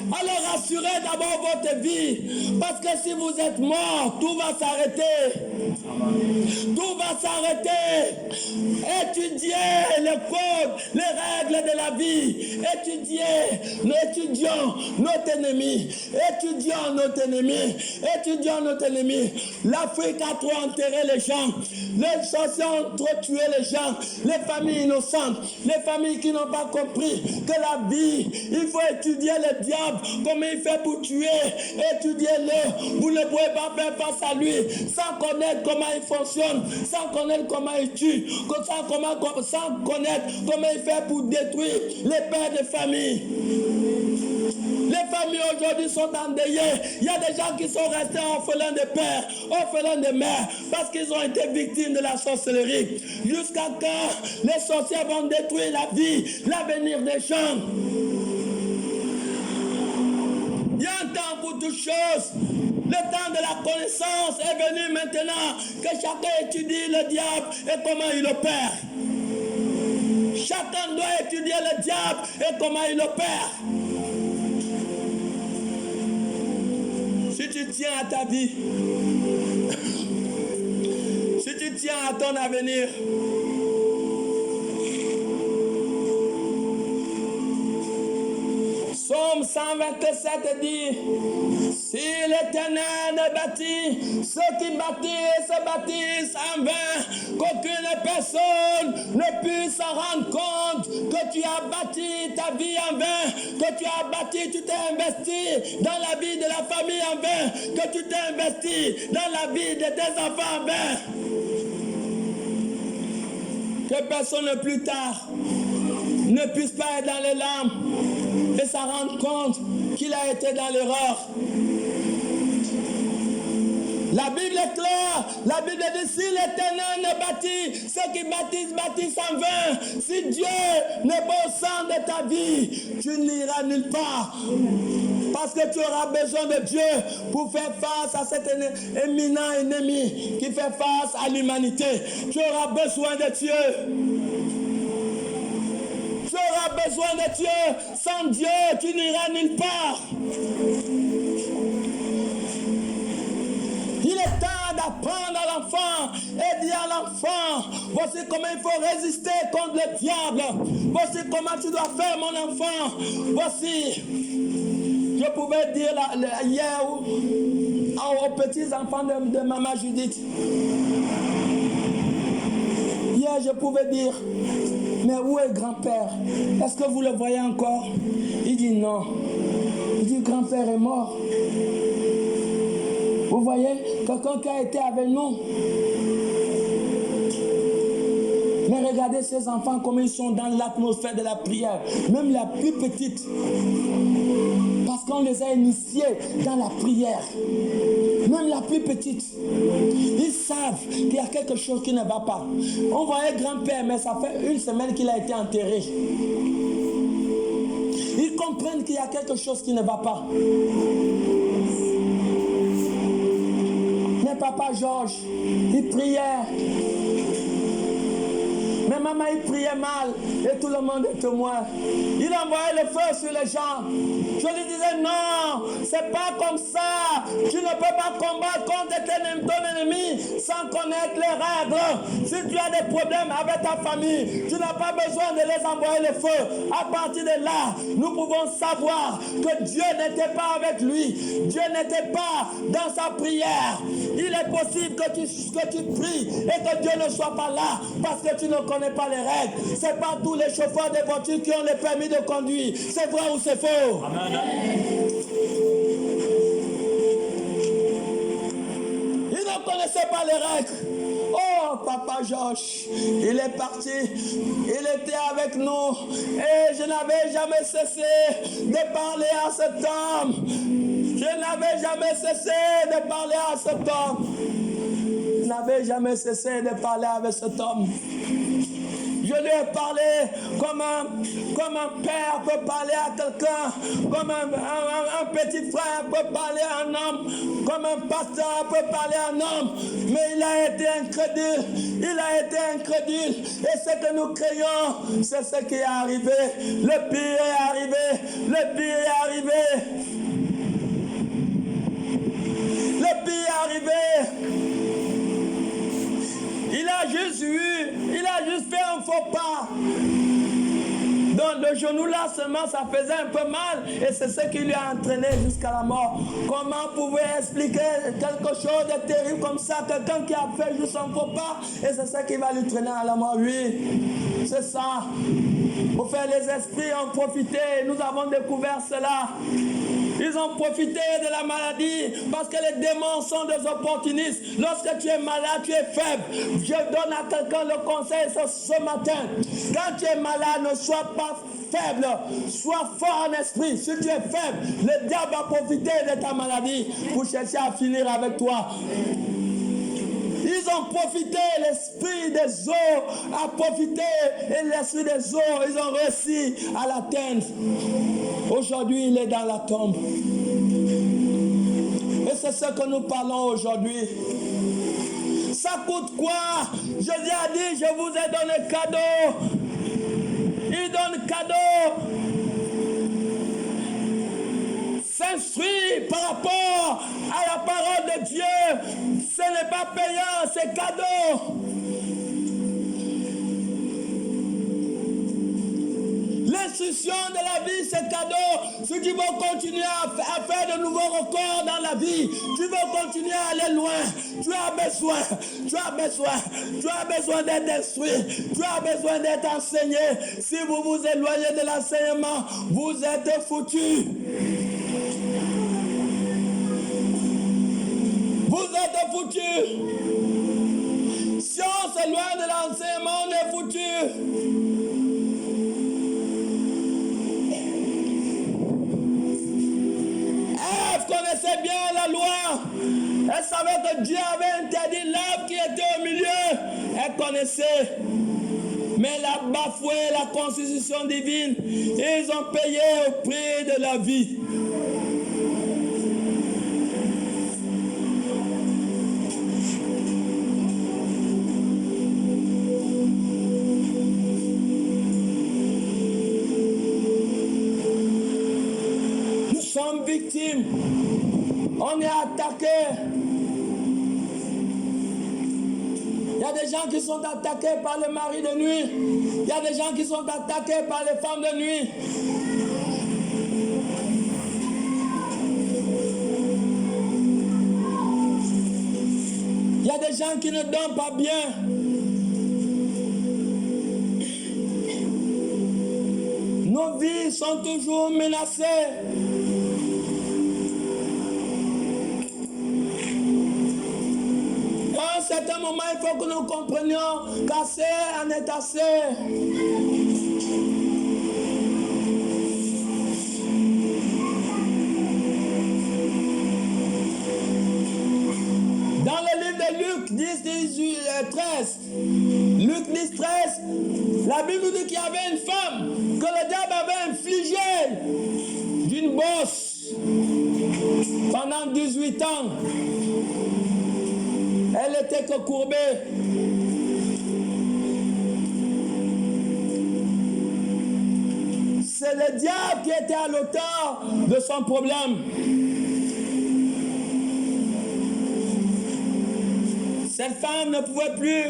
Speaker 3: Alors assurez d'abord votre vie, parce que si vous êtes mort, tout va s'arrêter. Tout va s'arrêter. Étudiez les codes, les règles de la vie. Étudions notre ennemi. Étudions notre ennemi. Étudions notre ennemi. L'Afrique a trop enterré les gens. Les sorciers ont trop tué les gens. Les familles innocentes. Les familles qui n'ont pas compris que la vie, il faut étudier le diable. Comment il fait pour tuer. Étudiez-le. Vous ne pouvez pas faire face à lui sans connaître comment il fonctionne, sans connaître comment il tue, sans connaître comment il fait pour détruire les pères de famille. Les familles aujourd'hui sont endeuillées. Il y a des gens qui sont restés orphelins de père, orphelins de mère, parce qu'ils ont été victimes de la sorcellerie. Jusqu'à quand les sorciers vont détruire la vie, l'avenir des gens. Il y a un temps pour toutes choses. Le temps de la connaissance est venu maintenant, que chacun étudie le diable et comment il opère. Chacun doit étudier le diable et comment il opère. Si tu tiens à ta vie, si tu tiens à ton avenir, Psaume 127 dit, si l'Éternel ne bâtit, ceux qui bâtissent se bâtissent en vain, qu'aucune personne ne puisse s'en rendre compte que tu as bâti ta vie en vain, que tu as bâti, tu t'es investi dans la vie de la famille en vain, que tu t'es investi dans la vie de tes enfants en vain. Que personne plus tard ne puisse pas être dans les larmes et s'en rendre compte qu'il a été dans l'erreur. La Bible est claire. La Bible dit, si l'Éternel ne bâtit, ceux qui bâtissent, bâtissent en vain. Si Dieu n'est pas au centre de ta vie, tu n'iras nulle part. Parce que tu auras besoin de Dieu pour faire face à cet éminent ennemi qui fait face à l'humanité. Tu auras besoin de Dieu. Tu auras besoin de Dieu. Sans Dieu, tu n'iras nulle part. Il est temps d'apprendre à l'enfant et dire à l'enfant, voici comment il faut résister contre le diable. Voici comment tu dois faire, mon enfant. Voici, je pouvais dire hier aux petits enfants de maman Judith. Hier, je pouvais dire, mais où est grand-père? Est-ce que vous le voyez encore? Il dit non. Il dit, grand-père est mort. Vous voyez, quelqu'un qui a été avec nous. Mais regardez ces enfants, comment ils sont dans l'atmosphère de la prière. Même la plus petite. Parce qu'on les a initiés dans la prière. Même la plus petite. Ils savent qu'il y a quelque chose qui ne va pas. On voyait grand-père, mais ça fait une semaine qu'il a été enterré. Ils comprennent qu'il y a quelque chose qui ne va pas. Mais papa Georges, il priait. Mais maman, il priait mal et tout le monde est témoin. Il envoyait le feu sur les gens. Je lui disais non, c'est pas comme ça. Tu ne peux pas combattre contre ton ennemi sans connaître les règles. Si tu as des problèmes avec ta famille, tu n'as pas besoin de les envoyer le feu. À partir de là, nous pouvons savoir que Dieu n'était pas avec lui. Dieu n'était pas dans sa prière. Il est possible que tu pries et que Dieu ne soit pas là parce que tu ne connais pas les règles. Ce n'est pas tous les chauffeurs de voitures qui ont le permis de conduire. C'est vrai ou c'est faux? Amen. Ils ne connaissaient pas les règles. Oh, papa Georges, il est parti. Il était avec nous. Et je n'avais jamais cessé de parler à cet homme. Je n'avais jamais cessé de parler à cet homme. Je n'avais jamais cessé de parler avec cet homme. Je lui ai parlé comme un père peut parler à quelqu'un, comme un petit frère peut parler à un homme, comme un pasteur peut parler à un homme. Mais il a été incrédule. Il a été incrédule. Et ce que nous craignons, c'est ce qui est arrivé. Le pire est arrivé. Le pire est arrivé. Le pire est arrivé. Il a juste fait un faux pas. Donc le genou là seulement, ça faisait un peu mal et c'est ce qui lui a entraîné jusqu'à la mort. Comment pouvez expliquer quelque chose de terrible comme ça, quelqu'un qui a fait juste un faux pas et c'est ce qui va lui traîner à la mort? Oui, c'est ça. Pour faire les esprits ont profité, nous avons découvert cela. Ils ont profité de la maladie parce que les démons sont des opportunistes. Lorsque tu es malade, tu es faible. Je donne à quelqu'un le conseil ce matin. Quand tu es malade, ne sois pas faible. Sois fort en esprit. Si tu es faible, le diable va profiter de ta maladie pour chercher à finir avec toi. Ils ont profité, l'esprit des eaux a profité et l'esprit des eaux, ils ont réussi à l'atteindre. Aujourd'hui, il est dans la tombe. Et c'est ce que nous parlons aujourd'hui. Ça coûte quoi? Jésus a dit, je vous ai donné cadeau. Il donne cadeau. S'instruire par rapport à la parole de Dieu, ce n'est pas payant, c'est cadeau. L'instruction de la vie, c'est cadeau. Si tu veux continuer à faire de nouveaux records dans la vie, tu veux continuer à aller loin, tu as besoin d'être instruit, tu as besoin d'être enseigné. Si vous vous éloignez de l'enseignement, vous êtes foutus. Vous êtes foutus. Si on s'éloigne de l'enseignement, on est foutus. Ève connaissait bien la loi. Elle savait que Dieu avait interdit l'arbre qui était au milieu. Elle connaissait. Mais elle a bafoué la constitution divine. Et ils ont payé au prix de la vie. Nous sommes victimes. On est attaqués. Il y a des gens qui sont attaqués par le mari de nuit. Il y a des gens qui sont attaqués par les femmes de nuit. Il y a des gens qui ne dorment pas bien. Nos vies sont toujours menacées. À un certain moment, il faut que nous comprenions qu'assez en est assez. Dans le livre de Luc 10, 18, 13, Luc 10, 13, la Bible nous dit qu'il y avait une femme que le diable avait infligée d'une bosse pendant 18 ans. Elle était que courbée. C'est le diable qui était à l'auteur de son problème. Cette femme ne pouvait plus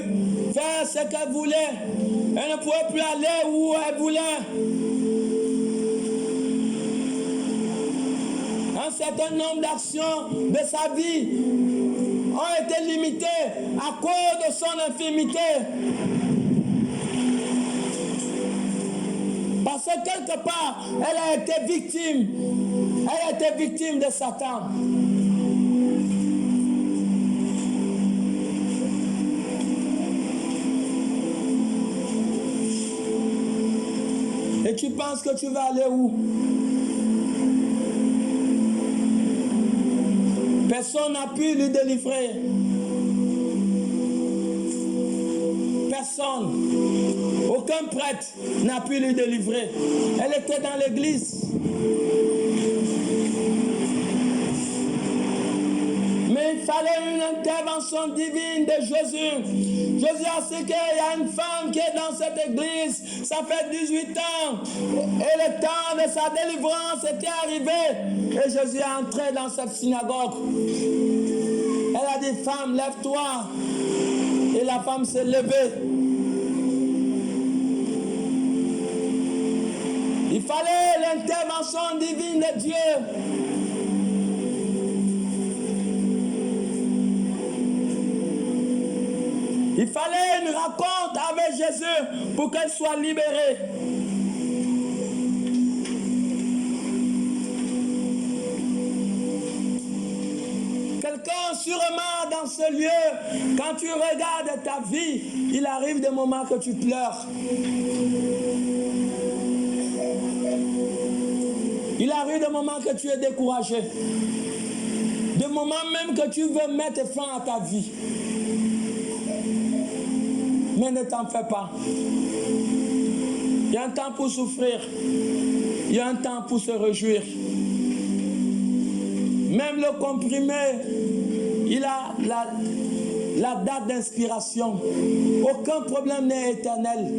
Speaker 3: faire ce qu'elle voulait. Elle ne pouvait plus aller où elle voulait. Un certain nombre d'actions de sa vie ont été limitées à cause de son infirmité. Parce que quelque part, elle a été victime. Elle a été victime de Satan. Et tu penses que tu vas aller où? Personne n'a pu lui délivrer. Personne. Aucun prêtre n'a pu lui délivrer. Elle était dans l'église. Mais il fallait une intervention divine de Jésus. Jésus a su qu'il y a une femme qui est dans cette église. Ça fait 18 ans. Et le temps de sa délivrance était arrivé. Et Jésus est entré dans cette synagogue. Elle a dit, femme, lève-toi. Et la femme s'est levée. Il fallait l'intervention divine de Dieu. Il fallait une rencontre avec Jésus pour qu'elle soit libérée. Quelqu'un sûrement dans ce lieu, quand tu regardes ta vie, il arrive des moments que tu pleures. Il arrive des moments que tu es découragé. Des moments même que tu veux mettre fin à ta vie. Mais ne t'en fais pas. Il y a un temps pour souffrir. Il y a un temps pour se réjouir. Même le comprimé, il a la date d'inspiration. Aucun problème n'est éternel.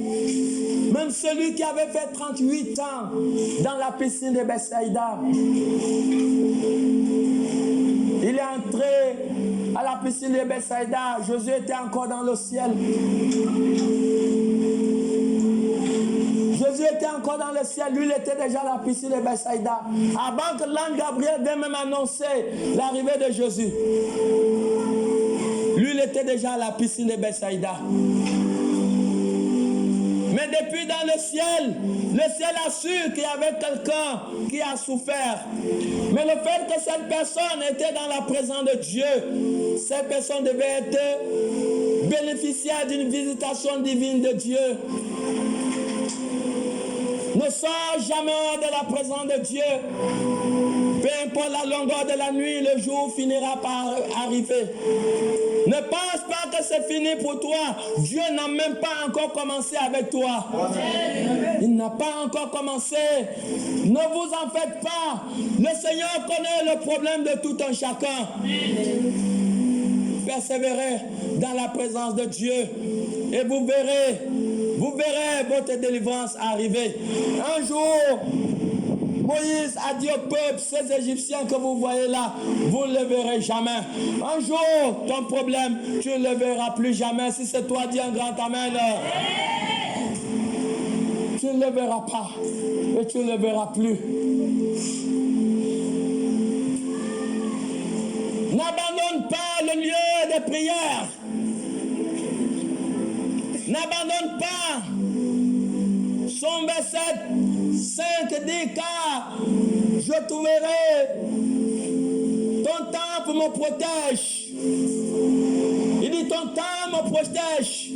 Speaker 3: Même celui qui avait fait 38 ans dans la piscine de Bethsaïda, il est entré à la piscine de Bethsaïda. Jésus était encore dans le ciel. Jésus était encore dans le ciel. Lui, il était déjà à la piscine de Bethsaïda. Avant que l'ange Gabriel vienne même annoncer l'arrivée de Jésus. Lui, il était déjà à la piscine de Bethsaïda. Mais depuis dans le ciel a su qu'il y avait quelqu'un qui a souffert. Mais le fait que cette personne était dans la présence de Dieu, cette personne devait être bénéficiaire d'une visitation divine de Dieu. Ne sors jamais hors de la présence de Dieu. Peu importe la longueur de la nuit, le jour finira par arriver. Ne pense pas que c'est fini pour toi. Dieu n'a même pas encore commencé avec toi. Il n'a pas encore commencé. Ne vous en faites pas. Le Seigneur connaît le problème de tout un chacun. Persévérez dans la présence de Dieu et vous verrez votre délivrance arriver. Un jour, Moïse a dit au peuple, ces Égyptiens que vous voyez là, vous ne le verrez jamais. Un jour, ton problème, tu ne le verras plus jamais. Si c'est toi, dis un grand amen. Tu ne le verras pas et tu ne le verras plus. N'abandonne pas le lieu de prière. N'abandonne pas. Son verset 5 dit, car je trouverai ton temple me protège. Il dit ton temple me protège.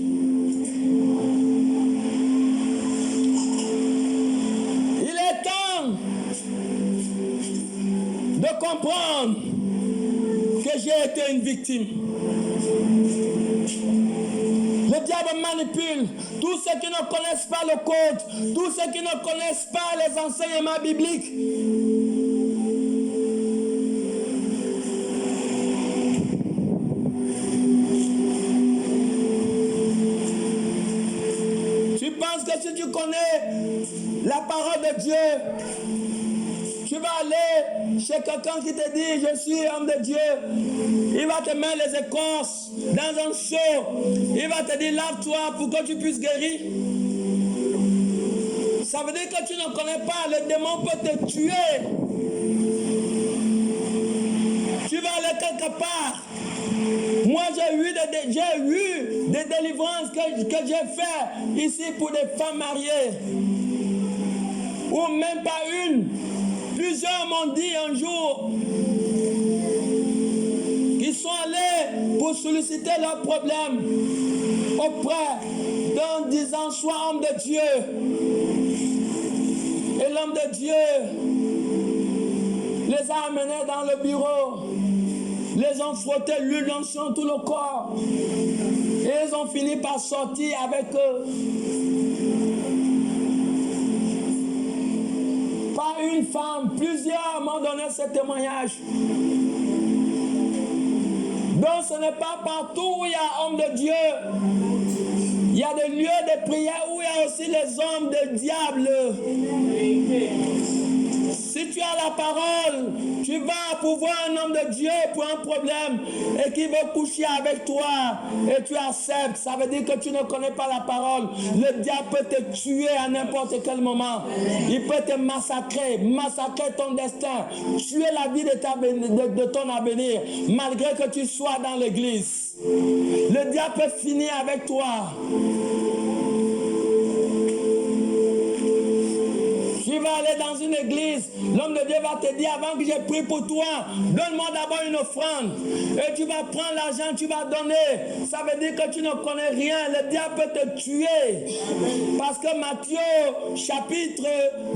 Speaker 3: Il est temps de comprendre que j'ai été une victime. Le diable manipule tous ceux qui ne connaissent pas le code, tous ceux qui ne connaissent pas les enseignements bibliques. Tu penses que si tu connais la parole de Dieu, tu vas aller chez quelqu'un qui te dit je suis homme de Dieu. Il va te mettre les écorces dans un seau. Il va te dire lave-toi pour que tu puisses guérir. Ça veut dire que tu ne connais pas. Le démon peut te tuer. Tu vas aller quelque part. Moi j'ai eu des délivrances que j'ai fait ici pour des femmes mariées. Ou même pas une. Plusieurs m'ont dit un jour qu'ils sont allés pour solliciter leurs problèmes auprès d'un disant sois homme de Dieu. Et l'homme de Dieu les a amenés dans le bureau, les ont frotté l'huile d'onction tout le corps et ils ont fini par sortir avec eux. Pas une femme, plusieurs m'ont donné ce témoignage. Donc ce n'est pas partout où il y a homme de Dieu. Il y a des lieux de prière où il y a aussi les hommes de diable. Si tu as la parole, tu vas pour voir un homme de Dieu pour un problème et qui veut coucher avec toi et tu acceptes. Ça veut dire que tu ne connais pas la parole. Le diable peut te tuer à n'importe quel moment. Il peut te massacrer ton destin, tuer la vie de ton avenir, malgré que tu sois dans l'église. Le diable peut finir avec toi. Tu vas aller dans une église, l'homme de Dieu va te dire, avant que j'ai prié pour toi, donne-moi d'abord une offrande. Et tu vas prendre l'argent, tu vas donner. Ça veut dire que tu ne connais rien. Le diable peut te tuer. Parce que Matthieu, chapitre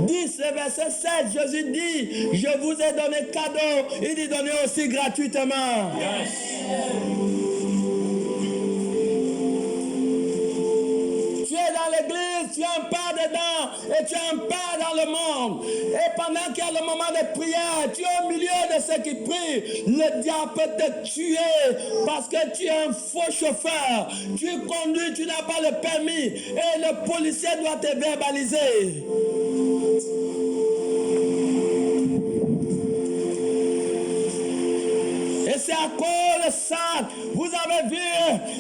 Speaker 3: 10, verset 7, Jésus dit, je vous ai donné cadeau. Il dit, donnez aussi gratuitement. Tu es dans l'église, tu as un pas dedans et tu as un pas dans le monde. Et pendant qu'il y a le moment de prière, tu es au milieu de ceux qui prient. Le diable peut te tuer parce que tu es un faux chauffeur. Tu conduis, tu n'as pas le permis et le policier doit te verbaliser. Et c'est à cause de ça, vous avez vu,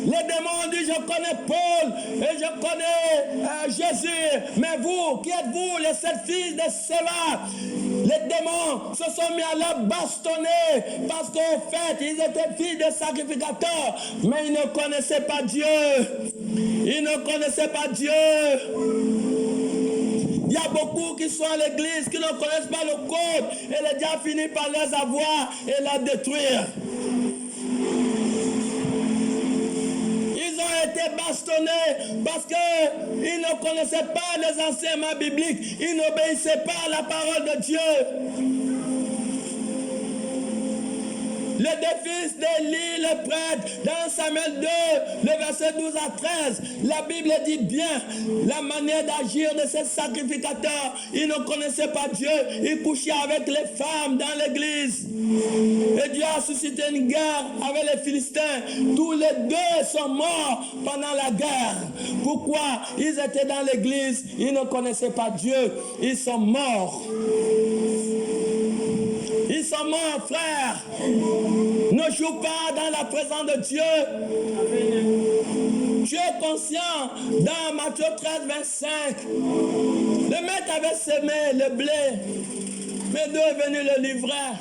Speaker 3: les démons ont dit, je connais Paul et je connais Jésus. Mais vous, qui êtes-vous, les 7 fils de Séva? Les démons se sont mis à leur bastonner parce qu'en fait, ils étaient fils de sacrificateurs. Mais ils ne connaissaient pas Dieu. Ils ne connaissaient pas Dieu. Il y a beaucoup qui sont à l'église, qui ne connaissent pas le code, et le diable finit par les avoir et les détruire. Ils ont été bastonnés parce qu'ils ne connaissaient pas les enseignements bibliques, ils n'obéissaient pas à la parole de Dieu. Les deux fils d'Élie, le prêtre, dans Samuel 2, le verset 12 à 13, la Bible dit bien la manière d'agir de ces sacrificateurs. Ils ne connaissaient pas Dieu, ils couchaient avec les femmes dans l'église. Et Dieu a suscité une guerre avec les Philistins. Tous les deux sont morts pendant la guerre. Pourquoi? Ils étaient dans l'église, ils ne connaissaient pas Dieu, ils sont morts. Ils sont morts, frères. Ne joue pas dans la présence de Dieu. Tu es conscient, dans Matthieu 13, 25, le maître avait semé le blé, mais d'où est venu le livret?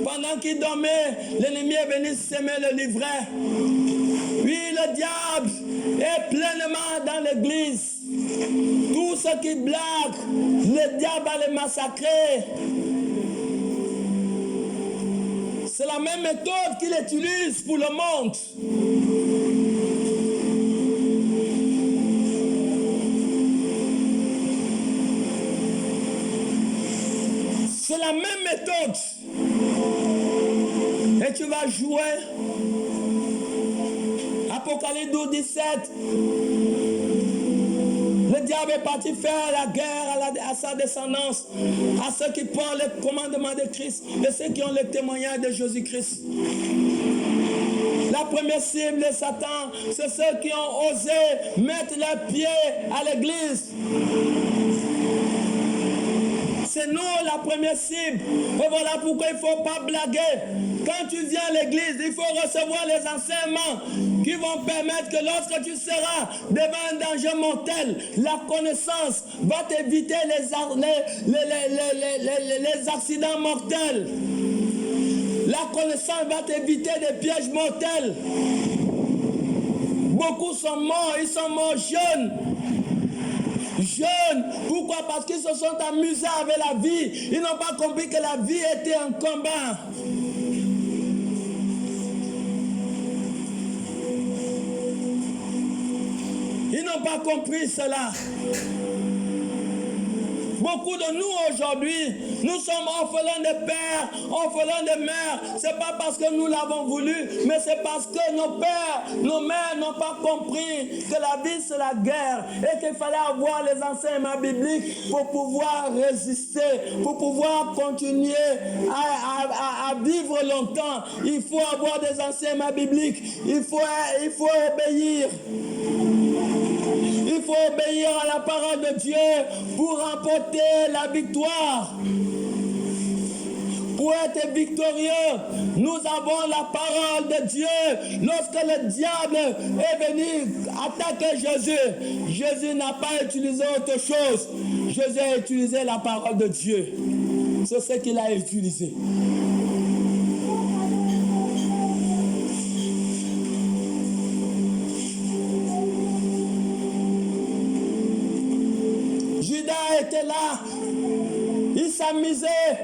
Speaker 3: Pendant qu'il dormait, l'ennemi est venu semer le livret. Puis le diable est pleinement dans l'église. Tous ceux qui blaguent, le diable va les massacrer. C'est la même méthode qu'il utilise pour le monde. C'est la même méthode. Et tu vas jouer. Apocalypse 12, 17. Le diable est parti faire la guerre à sa descendance, à ceux qui portent le commandement de Christ et ceux qui ont le témoignage de Jésus-Christ. La première cible de Satan, c'est ceux qui ont osé mettre leurs pieds à l'église. C'est nous la première cible. Et voilà pourquoi il ne faut pas blaguer. Quand tu viens à l'église, il faut recevoir les enseignements qui vont permettre que lorsque tu seras devant un danger mortel, la connaissance va t'éviter les accidents mortels. La connaissance va t'éviter des pièges mortels. Beaucoup sont morts, ils sont morts jeunes. Jeunes, pourquoi? Parce qu'ils se sont amusés avec la vie. Ils n'ont pas compris que la vie était un combat. Ils n'ont pas compris cela. Beaucoup de nous aujourd'hui, nous sommes orphelins de père, orphelins de mère. C'est pas parce que nous l'avons voulu, mais c'est parce que nos pères, nos mères n'ont pas compris que la vie c'est la guerre et qu'il fallait avoir les enseignements bibliques pour pouvoir résister, pour pouvoir continuer à vivre longtemps. Il faut avoir des enseignements bibliques. Il faut obéir. Il faut obéir à la parole de Dieu pour remporter la victoire. Pour être victorieux, nous avons la parole de Dieu. Lorsque le diable est venu attaquer Jésus, Jésus n'a pas utilisé autre chose. Jésus a utilisé la parole de Dieu. C'est ce qu'il a utilisé. Judas était là. Il s'amusait.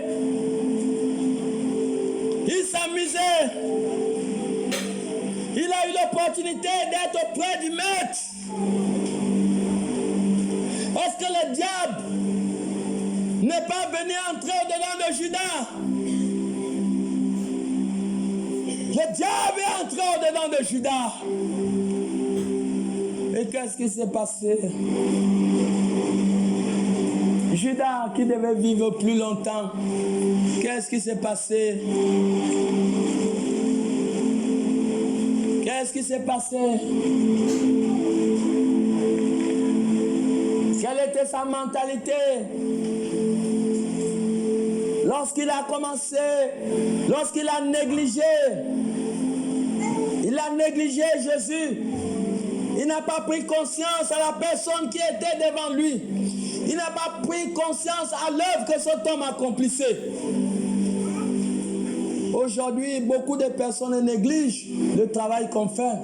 Speaker 3: Il a eu l'opportunité d'être auprès du maître. Est-ce que le diable n'est pas venu entrer au-dedans de Judas? Le diable est entré au-dedans de Judas. Et qu'est-ce qui s'est passé? Judas qui devait vivre plus longtemps, qu'est-ce qui s'est passé? Qu'est-ce qui s'est passé? Quelle était sa mentalité? Lorsqu'il a commencé, lorsqu'il a négligé Jésus, il n'a pas pris conscience à la personne qui était devant lui. Il n'a pas pris conscience à l'œuvre que cet homme accomplissait. Aujourd'hui, beaucoup de personnes négligent le travail qu'on fait.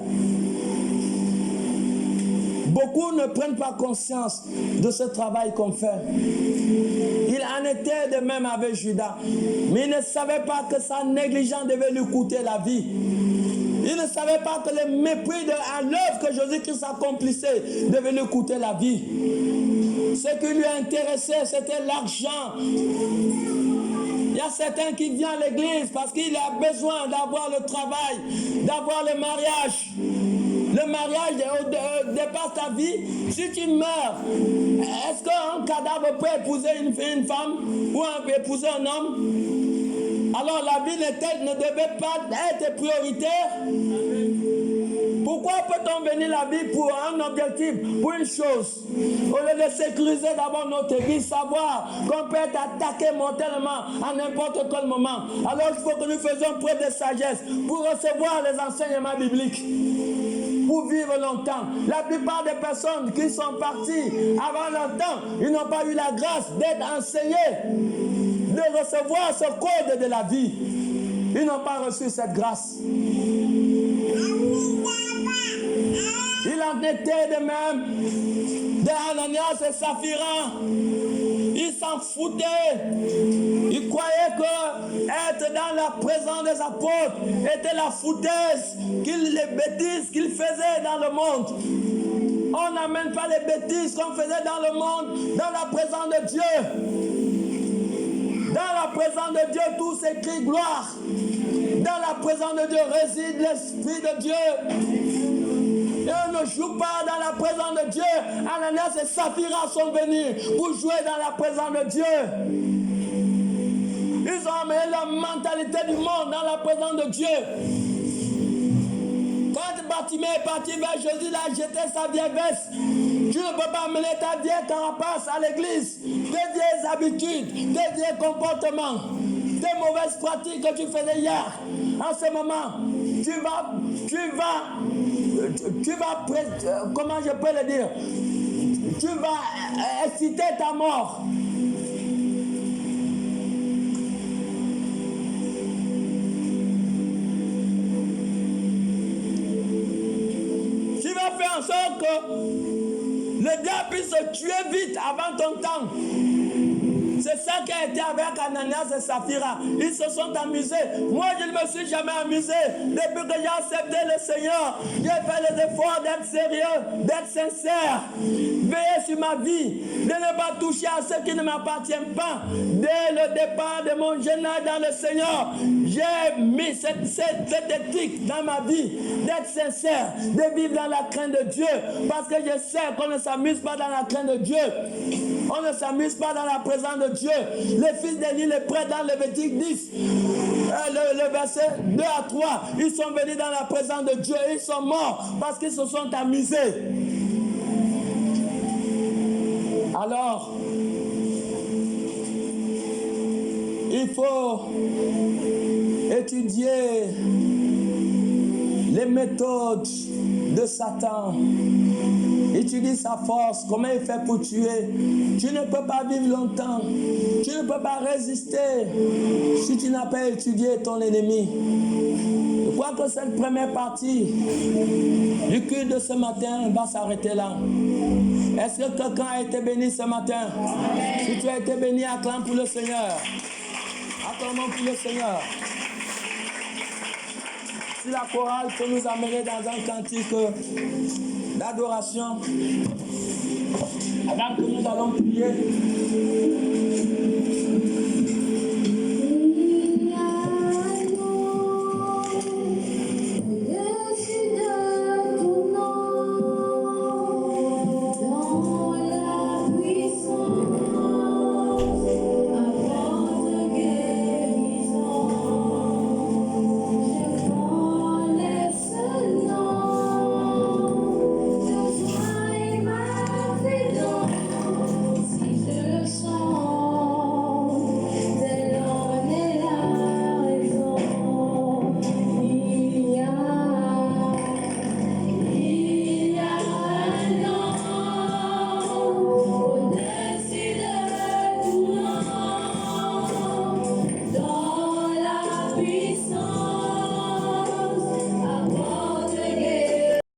Speaker 3: Beaucoup ne prennent pas conscience de ce travail qu'on fait. Il en était de même avec Judas. Mais il ne savait pas que sa négligence devait lui coûter la vie. Il ne savait pas que le mépris à l'œuvre que Jésus-Christ accomplissait devait lui coûter la vie. Ce qui lui intéressait, c'était l'argent. Il y a certains qui viennent à l'église parce qu'il a besoin d'avoir le travail, d'avoir le mariage. Le mariage dépasse ta vie. Si tu meurs, est-ce qu'un cadavre peut épouser une femme ou épouser un homme? Alors la vie ne devait pas être prioritaire. Pourquoi peut-on venir la vie pour un objectif, pour une chose? Au lieu de sécuriser d'abord notre vie, savoir qu'on peut être attaqué mortellement à n'importe quel moment. Alors il faut que nous faisions preuve de sagesse pour recevoir les enseignements bibliques, pour vivre longtemps. La plupart des personnes qui sont parties avant longtemps, ils n'ont pas eu la grâce d'être enseignés, de recevoir ce code de la vie. Ils n'ont pas reçu cette grâce. Il en était de même d'Ananias et Saphira. Ils s'en foutaient. Ils croyaient que être dans la présence des apôtres était la foutaise, les bêtises qu'ils faisaient dans le monde. On n'amène pas les bêtises qu'on faisait dans le monde, dans la présence de Dieu. Dans la présence de Dieu, tout s'écrit gloire. Dans la présence de Dieu réside l'Esprit de Dieu. Et on ne joue pas dans la présence de Dieu. Ananias et Saphira sont venus pour jouer dans la présence de Dieu. Ils ont amené la mentalité du monde dans la présence de Dieu. Quand Bartimée est parti vers Jésus, il a jeté sa vieille veste. Tu ne peux pas amener ta vieille carapace à l'église. Tes vieilles habitudes, tes vieux comportements, tes mauvaises pratiques que tu faisais hier. En ce moment, comment je peux le dire? Tu vas exciter ta mort. Tu vas faire en sorte que le diable puisse se tuer vite avant ton temps. C'est ça qui a été avec Ananias et Saphira. Ils se sont amusés. Moi, je ne me suis jamais amusé. Depuis que j'ai accepté le Seigneur, j'ai fait les efforts d'être sérieux, d'être sincère. Veiller sur ma vie, de ne pas toucher à ce qui ne m'appartient pas. Dès le départ de mon jeune âge dans le Seigneur, j'ai mis cette éthique dans ma vie, d'être sincère, de vivre dans la crainte de Dieu. Parce que je sais qu'on ne s'amuse pas dans la crainte de Dieu. On ne s'amuse pas dans la présence de Dieu. Les fils d'Élie, les prêtres dans Lévitique 10, le verset 2 à 3, ils sont venus dans la présence de Dieu. Ils sont morts parce qu'ils se sont amusés. Alors, il faut étudier les méthodes de Satan. Étudie sa force, comment il fait pour tuer. Tu ne peux pas vivre longtemps. Tu ne peux pas résister si tu n'as pas étudié ton ennemi. Je crois que cette première partie du culte de ce matin va s'arrêter là. Est-ce que quelqu'un a été béni ce matin? Si tu as été béni, acclame pour le Seigneur. Acclamons pour le Seigneur. Si la chorale peut nous amener dans un cantique d'adoration, avant que nous allons prier.